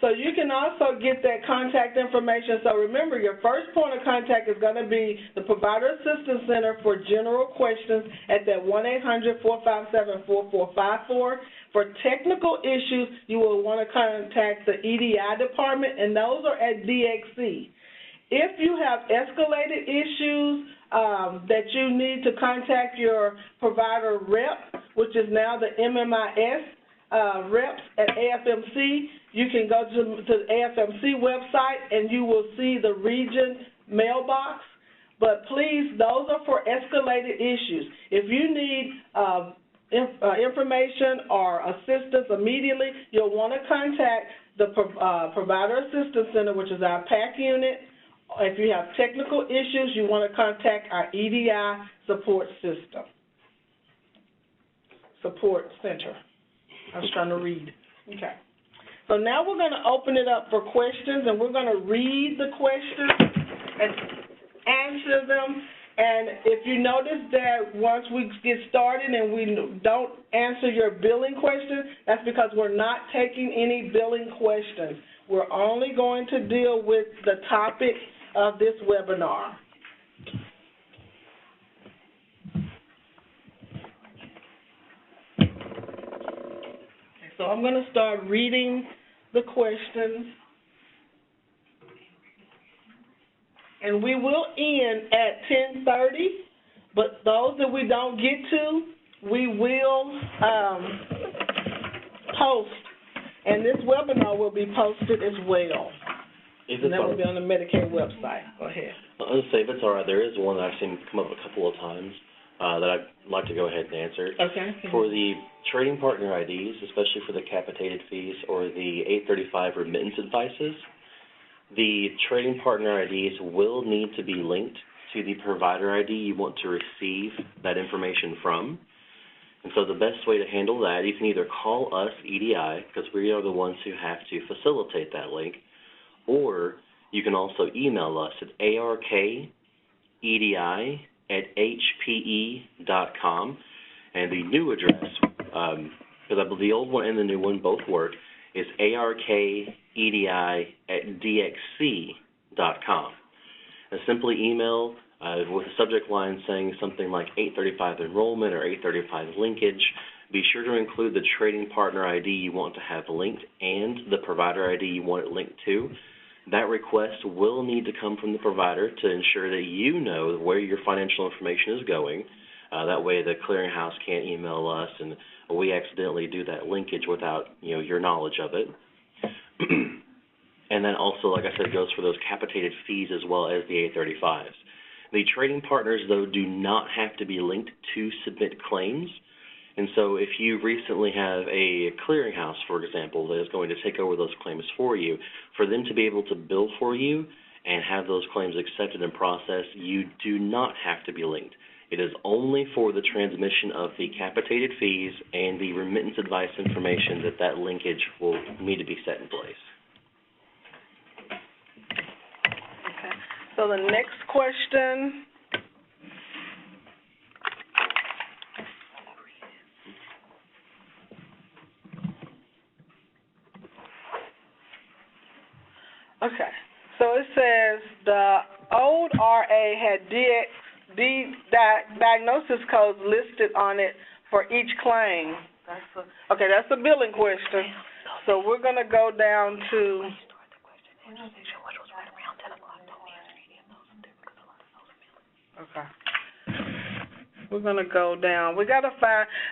So you can also get that contact information. So remember, your first point of contact is going to be the Provider Assistance Center for general questions at that 1-800-457-4454. For technical issues, you will want to contact the EDI department, and those are at DXC. If you have escalated issues that you need to contact your provider rep, which is now the MMIS reps at AFMC, you can go to the AFMC website and you will see the region mailbox. But please, those are for escalated issues. If you need information or assistance immediately, you'll want to contact the Provider Assistance Center, which is our PAC unit. If you have technical issues, you want to contact our EDI support system. Support center. I was trying to read. Okay. So now we're going to open it up for questions, and we're going to read the questions and answer them. And if you notice that once we get started and we don't answer your billing question, that's because we're not taking any billing questions. We're only going to deal with the topic of this webinar. Okay, so I'm going to start reading the questions. And we will end at 10:30, but those that we don't get to, we will post. And this webinar will be posted as well. And that will be on the Medicaid website. Go ahead. I was going to say, if it's all right, there is one that I've seen come up a couple of times that I'd like to go ahead and answer. Okay. For the trading partner IDs, especially for the capitated fees or the 835 remittance advices, the trading partner IDs will need to be linked to the provider ID you want to receive that information from. And so the best way to handle that, you can either call us, EDI, because we are the ones who have to facilitate that link, or you can also email us at arkedi@hpe.com. And the new address, because I believe the old one and the new one both work, is arkedi@dxc.com. And simply email with a subject line saying something like 835 enrollment or 835 linkage. Be sure to include the trading partner ID you want to have linked and the provider ID you want it linked to. That request will need to come from the provider to ensure that you know where your financial information is going. That way the clearinghouse can't email us and we accidentally do that linkage without your knowledge of it. And then also, like I said, goes for those capitated fees as well as the 835s. The trading partners, though, do not have to be linked to submit claims. And so if you recently have a clearinghouse, for example, that is going to take over those claims for you, for them to be able to bill for you and have those claims accepted and processed, you do not have to be linked. It is only for the transmission of the capitated fees and the remittance advice information that that linkage will need to be set in place. Okay. So the next question. Okay. So it says the old RA had diagnosis codes listed on it for each claim. Okay, that's a billing question. So we're going to go down to... Okay. We're going to go down. We got to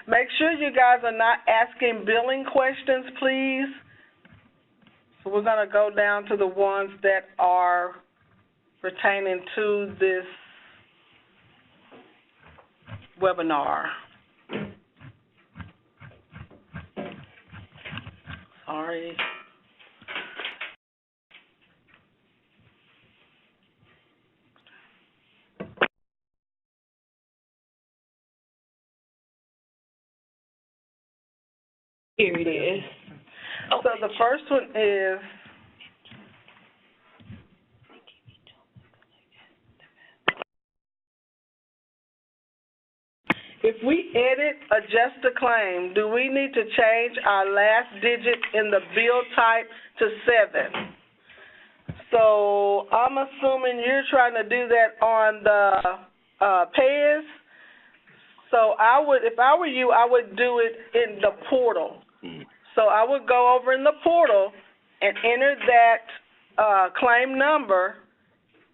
make sure you guys are not asking billing questions, please. So we're going to go down to the ones that are pertaining to this webinar. Sorry. Here it is. So the first one is if we edit, adjust a claim, do we need to change our last digit in the bill type to 7? So I'm assuming you're trying to do that on the PES. So I would, if I were you, I would do it in the portal. So I would go over in the portal and enter that claim number,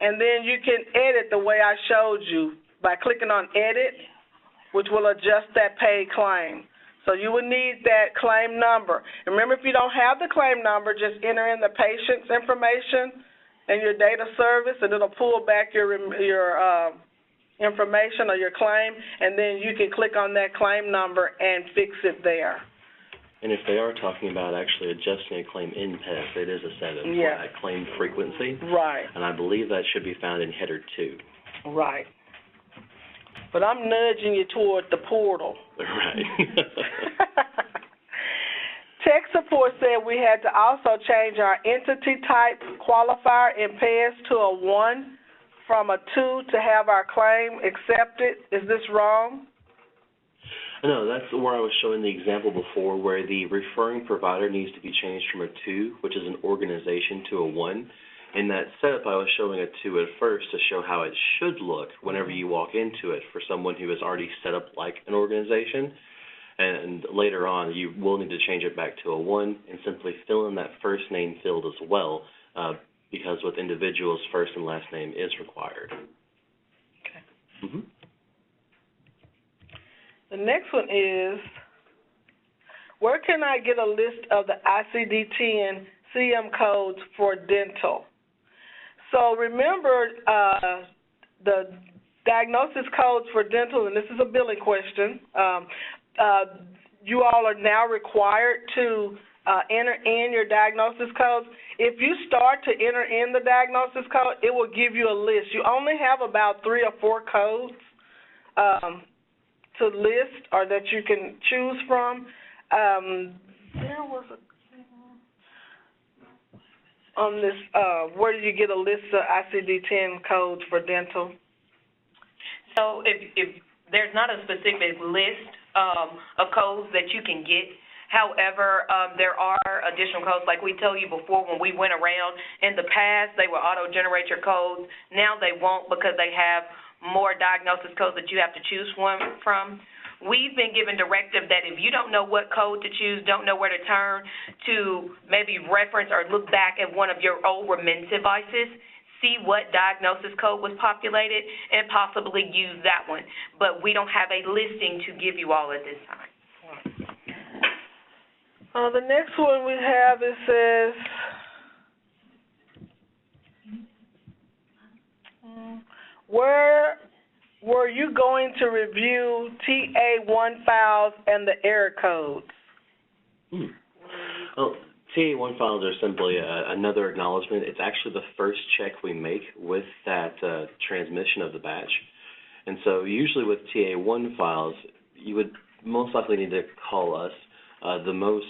and then you can edit the way I showed you by clicking on Edit, which will adjust that paid claim. So you would need that claim number. And remember, if you don't have the claim number, just enter in the patient's information and your date of service, and it'll pull back your information or your claim, and then you can click on that claim number and fix it there. And if they are talking about actually adjusting a claim in PES, it is a 7 for that claim frequency. Right. And I believe that should be found in header 2. Right. But I'm nudging you toward the portal. Right. Tech support said we had to also change our entity type qualifier in PES to a 1 from a 2 to have our claim accepted. Is this wrong? No, that's where I was showing the example before where the referring provider needs to be changed from a 2, which is an organization, to a 1. In that setup, I was showing a 2 at first to show how it should look whenever you walk into it for someone who is already set up like an organization. And later on, you will need to change it back to a 1 and simply fill in that first name field as well, because with individuals, first and last name is required. Okay. Mm-hmm. The next one is, where can I get a list of the ICD-10 CM codes for dental? So remember, the diagnosis codes for dental, and this is a billing question, you all are now required to enter in your diagnosis codes. If you start to enter in the diagnosis code, it will give you a list. You only have about 3 or 4 codes to list or that you can choose from. There was a on this, where do you get a list of ICD-10 codes for dental? So if there's not a specific list of codes that you can get, however, there are additional codes. Like we told you before, when we went around, in the past they would auto-generate your codes. Now they won't because they have more diagnosis codes that you have to choose one from. We've been given directive that if you don't know what code to choose, don't know where to turn, to maybe reference or look back at one of your old remittance devices, see what diagnosis code was populated, and possibly use that one. But we don't have a listing to give you all at this time. The next one we have, it says, where were you going to review TA1 files and the error codes? Well, TA1 files are simply another acknowledgement. It's actually the first check we make with that transmission of the batch. And so usually with TA1 files, you would most likely need to call us. The most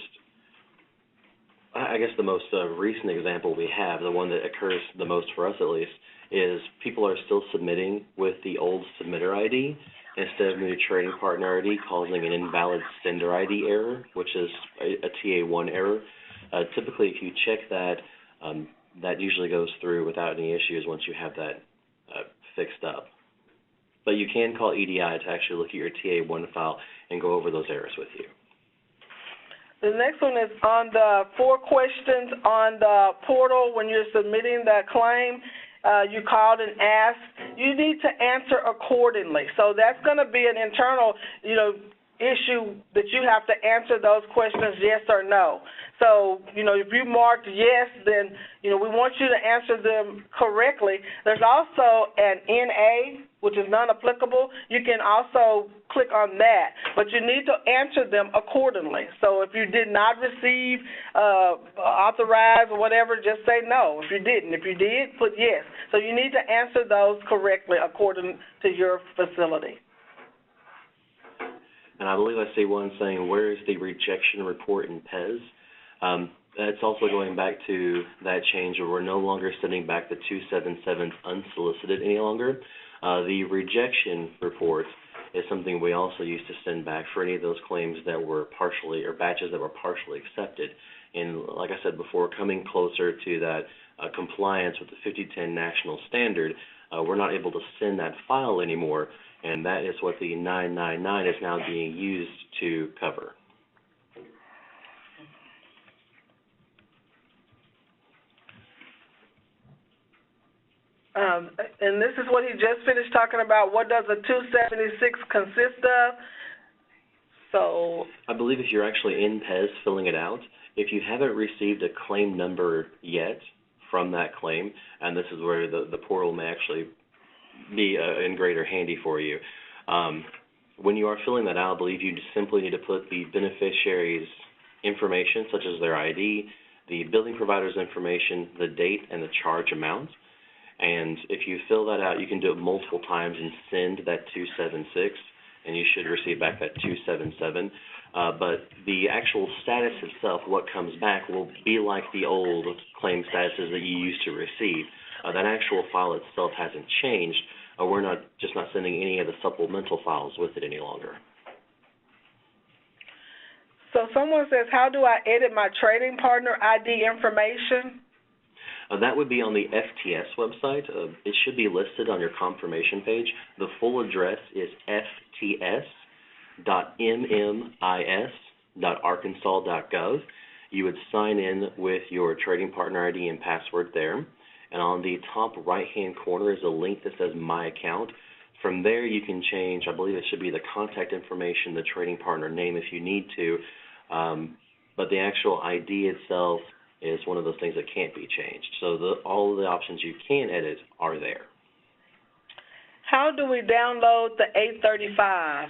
recent example we have, the one that occurs the most for us at least, is people are still submitting with the old submitter ID instead of new trading partner ID, causing an invalid sender ID error, which is a TA1 error. Typically, if you check that, that usually goes through without any issues once you have that fixed up. But you can call EDI to actually look at your TA1 file and go over those errors with you. The next one is on the 4 questions on the portal when you're submitting that claim. You called and asked, you need to answer accordingly. So that's going to be an internal, issue that you have to answer those questions yes or no. So, if you marked yes, then, we want you to answer them correctly. There's also an NA, which is non-applicable. You can also click on that, but you need to answer them accordingly. So if you did not receive, authorize or whatever, just say no. If you didn't. If you did, put yes. So you need to answer those correctly according to your facility. And I believe I see one saying, where is the rejection report in PES? That's also going back to that change where we're no longer sending back the 277s unsolicited any longer. The rejection report is something we also used to send back for any of those claims that were partially, or batches that were partially accepted. And like I said before, coming closer to that compliance with the 5010 national standard, we're not able to send that file anymore, and that is what the 999 is now being used to cover. And this is what he just finished talking about. What does a 276 consist of? So I believe if you're actually in PES filling it out, if you haven't received a claim number yet from that claim, and this is where the portal may actually be in greater handy for you, when you are filling that out, I believe you just simply need to put the beneficiary's information, such as their ID, the billing provider's information, the date, and the charge amount. And if you fill that out, you can do it multiple times and send that 276, and you should receive back that 277. But the actual status itself, what comes back, will be like the old claim statuses that you used to receive. That actual file itself hasn't changed. We're not sending any of the supplemental files with it any longer. So someone says, how do I edit my trading partner ID information? That would be on the FTS website. It should be listed on your confirmation page. The full address is fts.mmis.arkansas.gov. You would sign in with your trading partner ID and password there. And on the top right-hand corner is a link that says My Account. From there, you can change, I believe it should be the contact information, the trading partner name if you need to. But the actual ID itself is one of those things that can't be changed. So all of the options you can edit are there. How do we download the 835?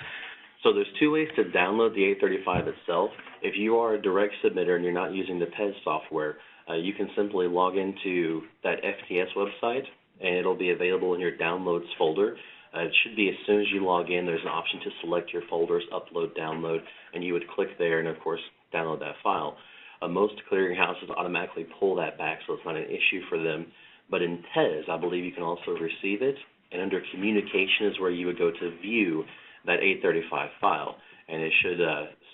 So there's 2 ways to download the 835 itself. If you are a direct submitter and you're not using the PES software, you can simply log into that FTS website, and it'll be available in your downloads folder. It should be as soon as you log in, there's an option to select your folders, upload, download, and you would click there and, of course, download that file. Most clearinghouses automatically pull that back, so it's not an issue for them. But in PES, I believe you can also receive it, and under Communication is where you would go to view that 835 file, and it should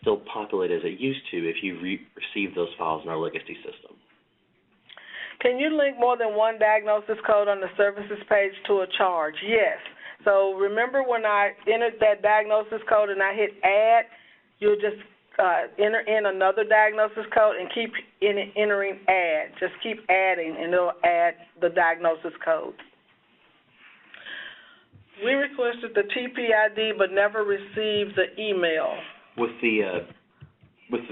still populate as it used to if you receive those files in our legacy system. Can you link more than one diagnosis code on the services page to a charge? Yes. So remember when I entered that diagnosis code and I hit add, you'll just enter in another diagnosis code and keep entering add. Just keep adding, and it'll add the diagnosis codes. We requested the TPID but never received the email. With the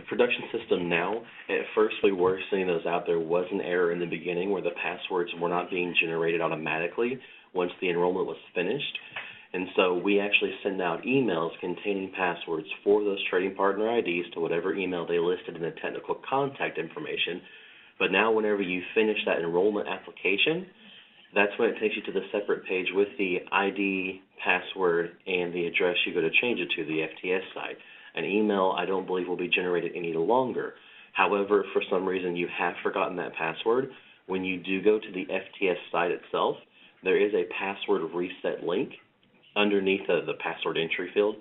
production system now, at first we were sending those out. There was an error in the beginning where the passwords were not being generated automatically once the enrollment was finished. And so we actually send out emails containing passwords for those trading partner IDs to whatever email they listed in the technical contact information. But now whenever you finish that enrollment application, that's when it takes you to the separate page with the ID, password, and the address you go to change it to, the FTS site. An email, I don't believe, will be generated any longer. However, if for some reason you have forgotten that password, when you do go to the FTS site itself, there is a password reset link underneath the password entry field.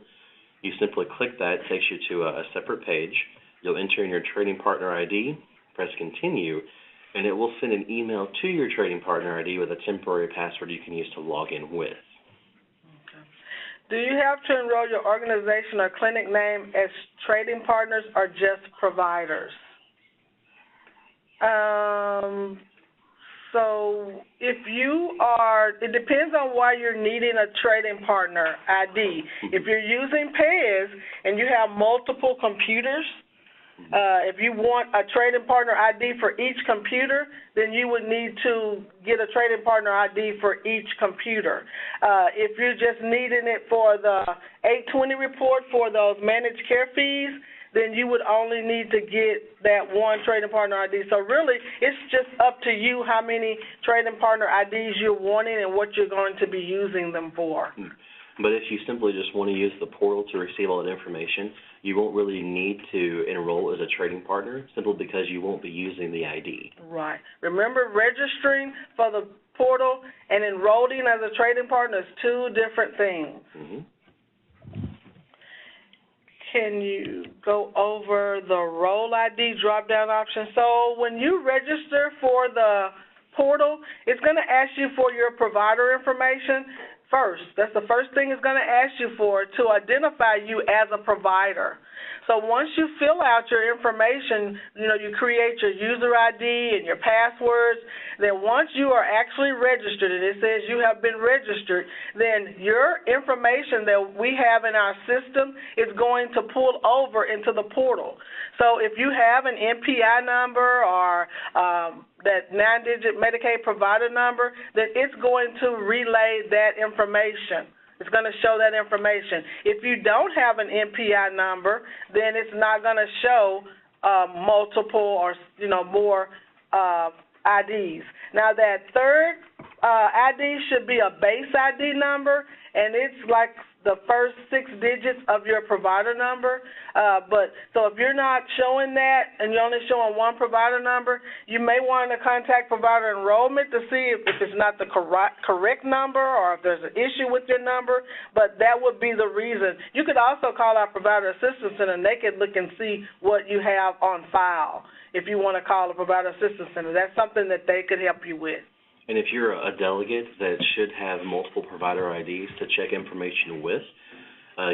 You simply click that, it takes you to a separate page. You'll enter in your trading partner ID, press continue, and it will send an email to your trading partner ID with a temporary password you can use to log in with. Okay. Do you have to enroll your organization or clinic name as trading partners or just providers? So if you are, it depends on why you're needing a trading partner ID. If you're using PES and you have multiple computers, if you want a trading partner ID for each computer, then you would need to get a trading partner ID for each computer. If you're just needing it for the 820 report for those managed care fees, then you would only need to get that one trading partner ID. So really, it's just up to you how many trading partner IDs you're wanting and what you're going to be using them for. But if you simply just want to use the portal to receive all that information, you won't really need to enroll as a trading partner simply because you won't be using the ID. Right. Remember, registering for the portal and enrolling as a trading partner is two different things. Mm-hmm. Can you go over the role ID drop-down option? So when you register for the portal, it's going to ask you for your provider information first. That's the first thing it's going to ask you for to identify you as a provider. So once you fill out your information, you create your user ID and your passwords, then once you are actually registered and it says you have been registered, then your information that we have in our system is going to pull over into the portal. So if you have an MPI number or that 9-digit Medicaid provider number, then it's going to relay that information. It's going to show that information. If you don't have an MPI number, then it's not going to show multiple or more IDs. Now that third ID should be a base ID number, and it's like the first 6 digits of your provider number. So if you're not showing that and you're only showing one provider number, you may want to contact provider enrollment to see if it's not the correct number or if there's an issue with your number, but that would be the reason. You could also call our provider assistance center and they could look and see what you have on file if you want to call a provider assistance center. That's something that they could help you with. And if you're a delegate that should have multiple provider IDs to check information with,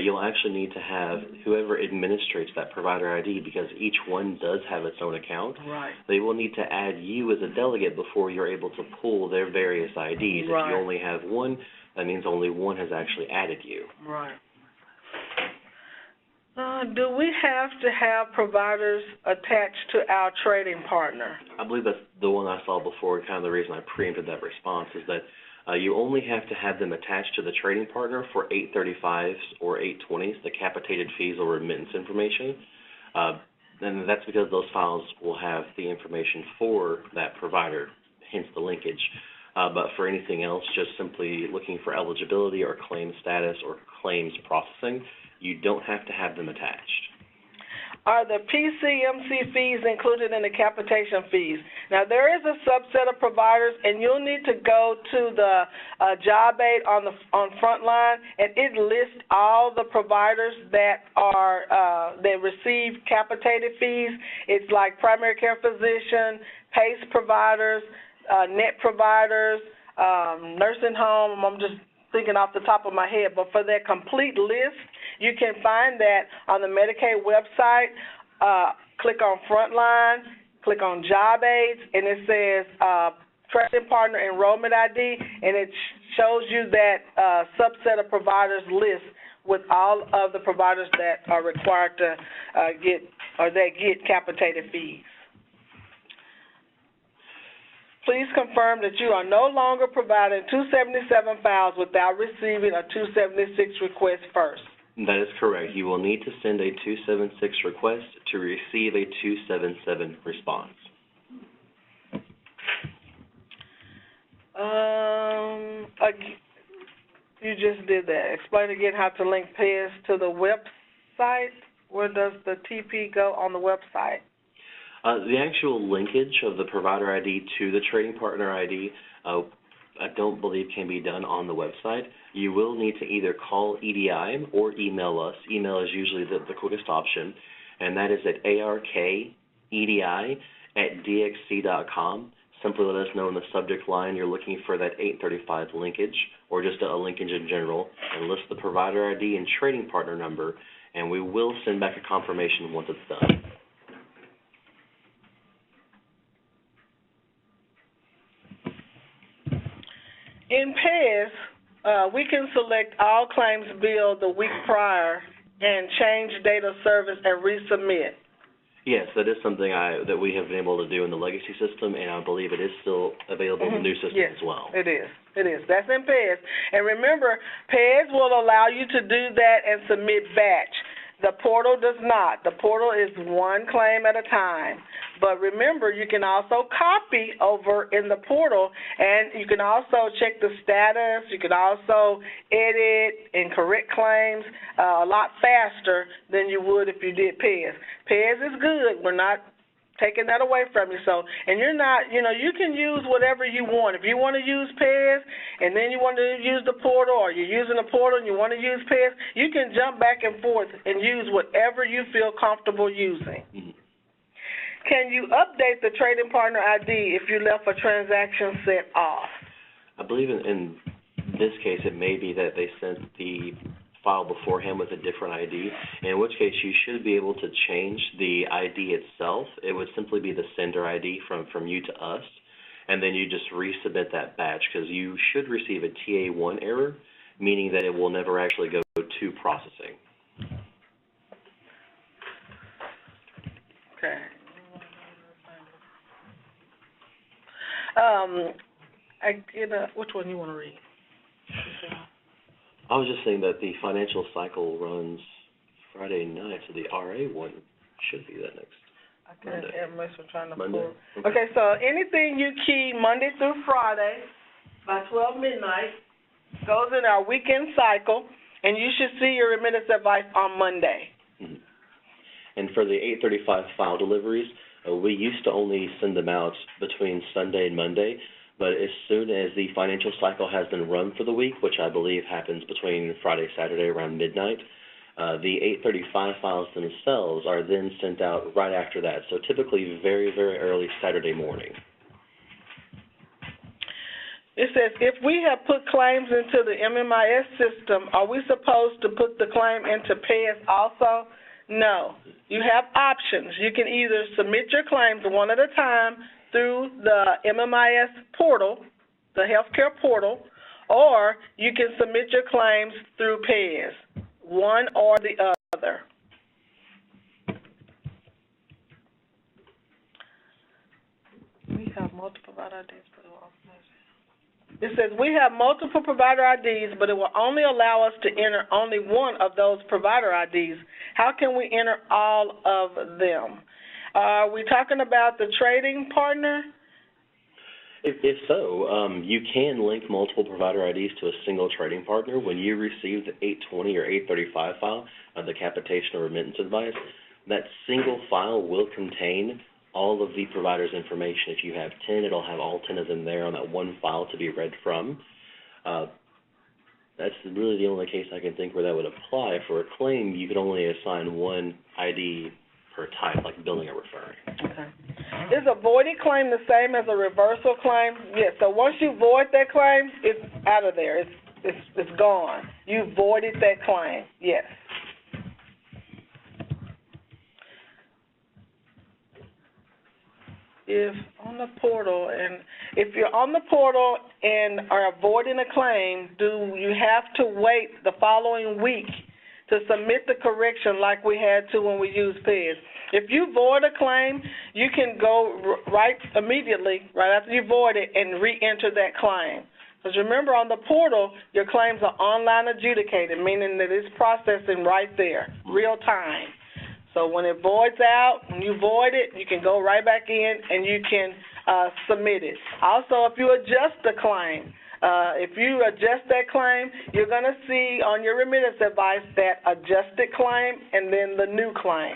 you'll actually need to have whoever administrates that provider ID, because each one does have its own account. Right. They will need to add you as a delegate before you're able to pull their various IDs. Right. If you only have one, that means only one has actually added you. Right. Do we have to have providers attached to our trading partner? I believe that's the one I saw before, and kind of the reason I preempted that response is that you only have to have them attached to the trading partner for 835s or 820s, the capitated fees or remittance information. And that's because those files will have the information for that provider, hence the linkage. But for anything else, just simply looking for eligibility or claim status or claims processing, you don't have to have them attached. Are the PCMC fees included in the capitation fees? Now, there is a subset of providers, and you'll need to go to the job aid on Frontline, and it lists all the providers that are that receive capitated fees. It's like primary care physician, PACE providers, net providers, nursing home. I'm just thinking off the top of my head, but for that complete list, you can find that on the Medicaid website. Click on Frontline, click on Job Aids, and it says Trading Partner Enrollment ID, and it shows you that subset of providers list with all of the providers that are required to get capitated fees. please confirm that you are no longer providing 277 files without receiving a 276 request first. That is correct. You will need to send a 276 request to receive a 277 response. You just did that. Explain again how to link PES to the website. Where does the TP go on the website? The actual linkage of the provider ID to the trading partner ID, I don't believe can be done on the website. You will need to either call EDI or email us. Email is usually the quickest option, and that is at arkedi@dxc.com. Simply let us know in the subject line you're looking for that 835 linkage, or just a linkage in general, and list the provider ID and trading partner number, and we will send back a confirmation once it's done. In PES, we can select all claims billed the week prior and change date of service and resubmit. Yes, that is something that we have been able to do in the legacy system, and I believe it is still available in the new system as well. It is. It is. That's in PES. And remember, PES will allow you to do that and submit batch. The portal does not. The portal is one claim at a time. But remember, you can also copy over in the portal, and you can also check the status. You can also edit and correct claims a lot faster than you would if you did PES. PES is good. We're not taking that away from you. So, and you're not, you can use whatever you want. If you want to use PES and then you want to use the portal, or you're using the portal and you want to use PES, you can jump back and forth and use whatever you feel comfortable using. Mm-hmm. Can you update the trading partner ID if you left a transaction set off? I believe in this case it may be that they sent the file beforehand with a different ID, in which case you should be able to change the ID itself. It would simply be the sender ID from you to us, and then you just resubmit that batch, because you should receive a TA1 error, meaning that it will never actually go to processing. Okay. Which one you want to read? I was just saying that the financial cycle runs Friday night, so the RA one should be that next Monday. Everybody's trying to Monday? pull. Okay, so anything you key Monday through Friday by 12 midnight goes in our weekend cycle, and you should see your remittance advice on Monday. Mm-hmm. And for the 835 file deliveries, we used to only send them out between Sunday and Monday, but as soon as the financial cycle has been run for the week, which I believe happens between Friday, Saturday around midnight, the 835 files themselves are then sent out right after that, so typically very, very early Saturday morning. It says, if we have put claims into the MMIS system, are we supposed to put the claim into PES also? No. You have options. You can either submit your claims one at a time through the MMIS portal, the healthcare portal, or you can submit your claims through PES, one or the other. We have multiple provider IDs, but it says we have multiple provider IDs, but it will only allow us to enter only one of those provider IDs. How can we enter all of them? Are we talking about the trading partner? If so, you can link multiple provider IDs to a single trading partner. When you receive the 820 or 835 file, the capitation or remittance advice, that single file will contain all of the provider's information. If you have 10, it'll have all 10 of them there on that one file to be read from. That's really the only case I can think where that would apply. For a claim, you could only assign one ID per type, like billing or referring. Okay. Is a voided claim the same as a reversal claim? Yes. So once you void that claim, it's out of there. It's gone. You voided that claim. Yes. If on the portal, and if you're on the portal and are avoiding a claim, do you have to wait the following week to submit the correction like we had to when we used PES. If you void a claim, you can go right immediately, right after you void it, and re-enter that claim. Because remember, on the portal, your claims are online adjudicated, meaning that it's processing right there, real time. So when it voids out, when you void it, you can go right back in and you can submit it. Also, if you adjust the claim, that claim, you're going to see on your remittance advice that adjusted claim and then the new claim.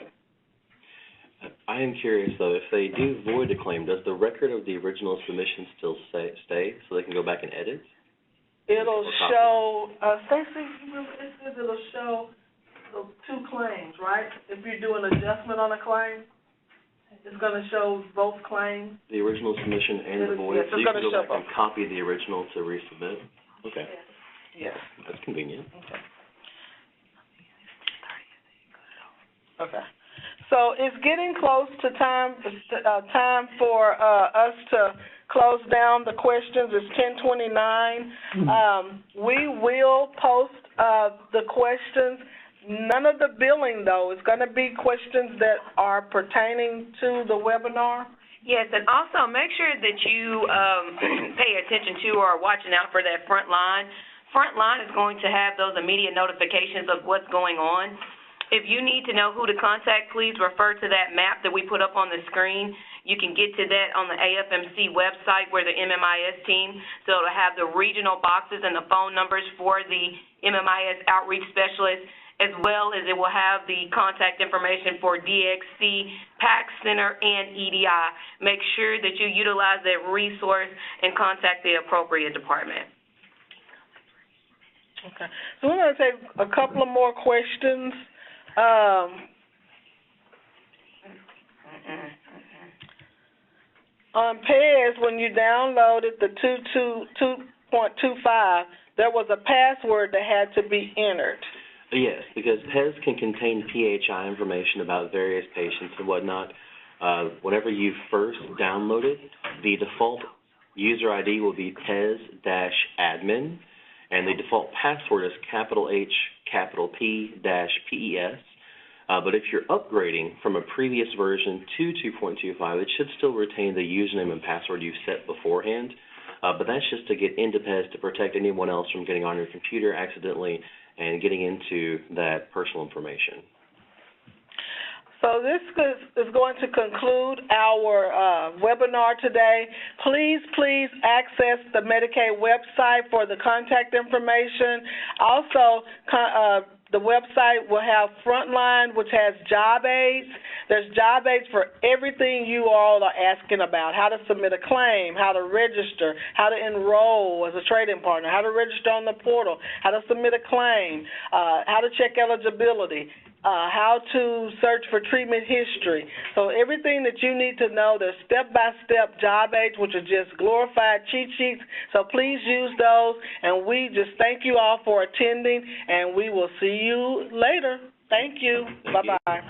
I am curious, though, if they do void a claim, does the record of the original submission still stay so they can go back and edit? It'll show, Stacey, it says it'll show the two claims, right? If you do an adjustment on a claim, it's going to show both claims. The original submission and the void? Yes, so you can go back and copy the original to resubmit? Okay. Yes. That's convenient. Okay. So it's getting close to time for us to close down the questions. It's 10:29. We will post the questions. None of the billing, though, is going to be questions that are pertaining to the webinar. Yes, and also make sure that you pay attention to or are watching out for that front line. Front line is going to have those immediate notifications of what's going on. If you need to know who to contact, please refer to that map that we put up on the screen. You can get to that on the AFMC website where the MMIS team, so it'll have the regional boxes and the phone numbers for the MMIS outreach specialists, as well as it will have the contact information for DXC, PAC Center, and EDI. Make sure that you utilize that resource and contact the appropriate department. Okay. So we're going to take a couple of more questions. On PES, when you downloaded the 2.25, there was a password that had to be entered. Yes, because PES can contain PHI information about various patients and whatnot. Whenever you first download it, the default user ID will be PES-admin, and the default password is capital H, capital P-PES. But if you're upgrading from a previous version to 2.25, it should still retain the username and password you've set beforehand. But that's just to get into PES to protect anyone else from getting on your computer accidentally and getting into that personal information. So this is going to conclude our webinar today. Please access the Medicaid website for the contact information. Also, the website will have Frontline, which has job aids. There's job aids for everything you all are asking about: how to submit a claim, how to register, how to enroll as a trading partner, how to register on the portal, how to submit a claim, how to check eligibility, how to search for treatment history. So everything that you need to know, there's step-by-step job aids, which are just glorified cheat sheets. So please use those, and we just thank you all for attending, and we will see you later. Thank you. Bye-bye.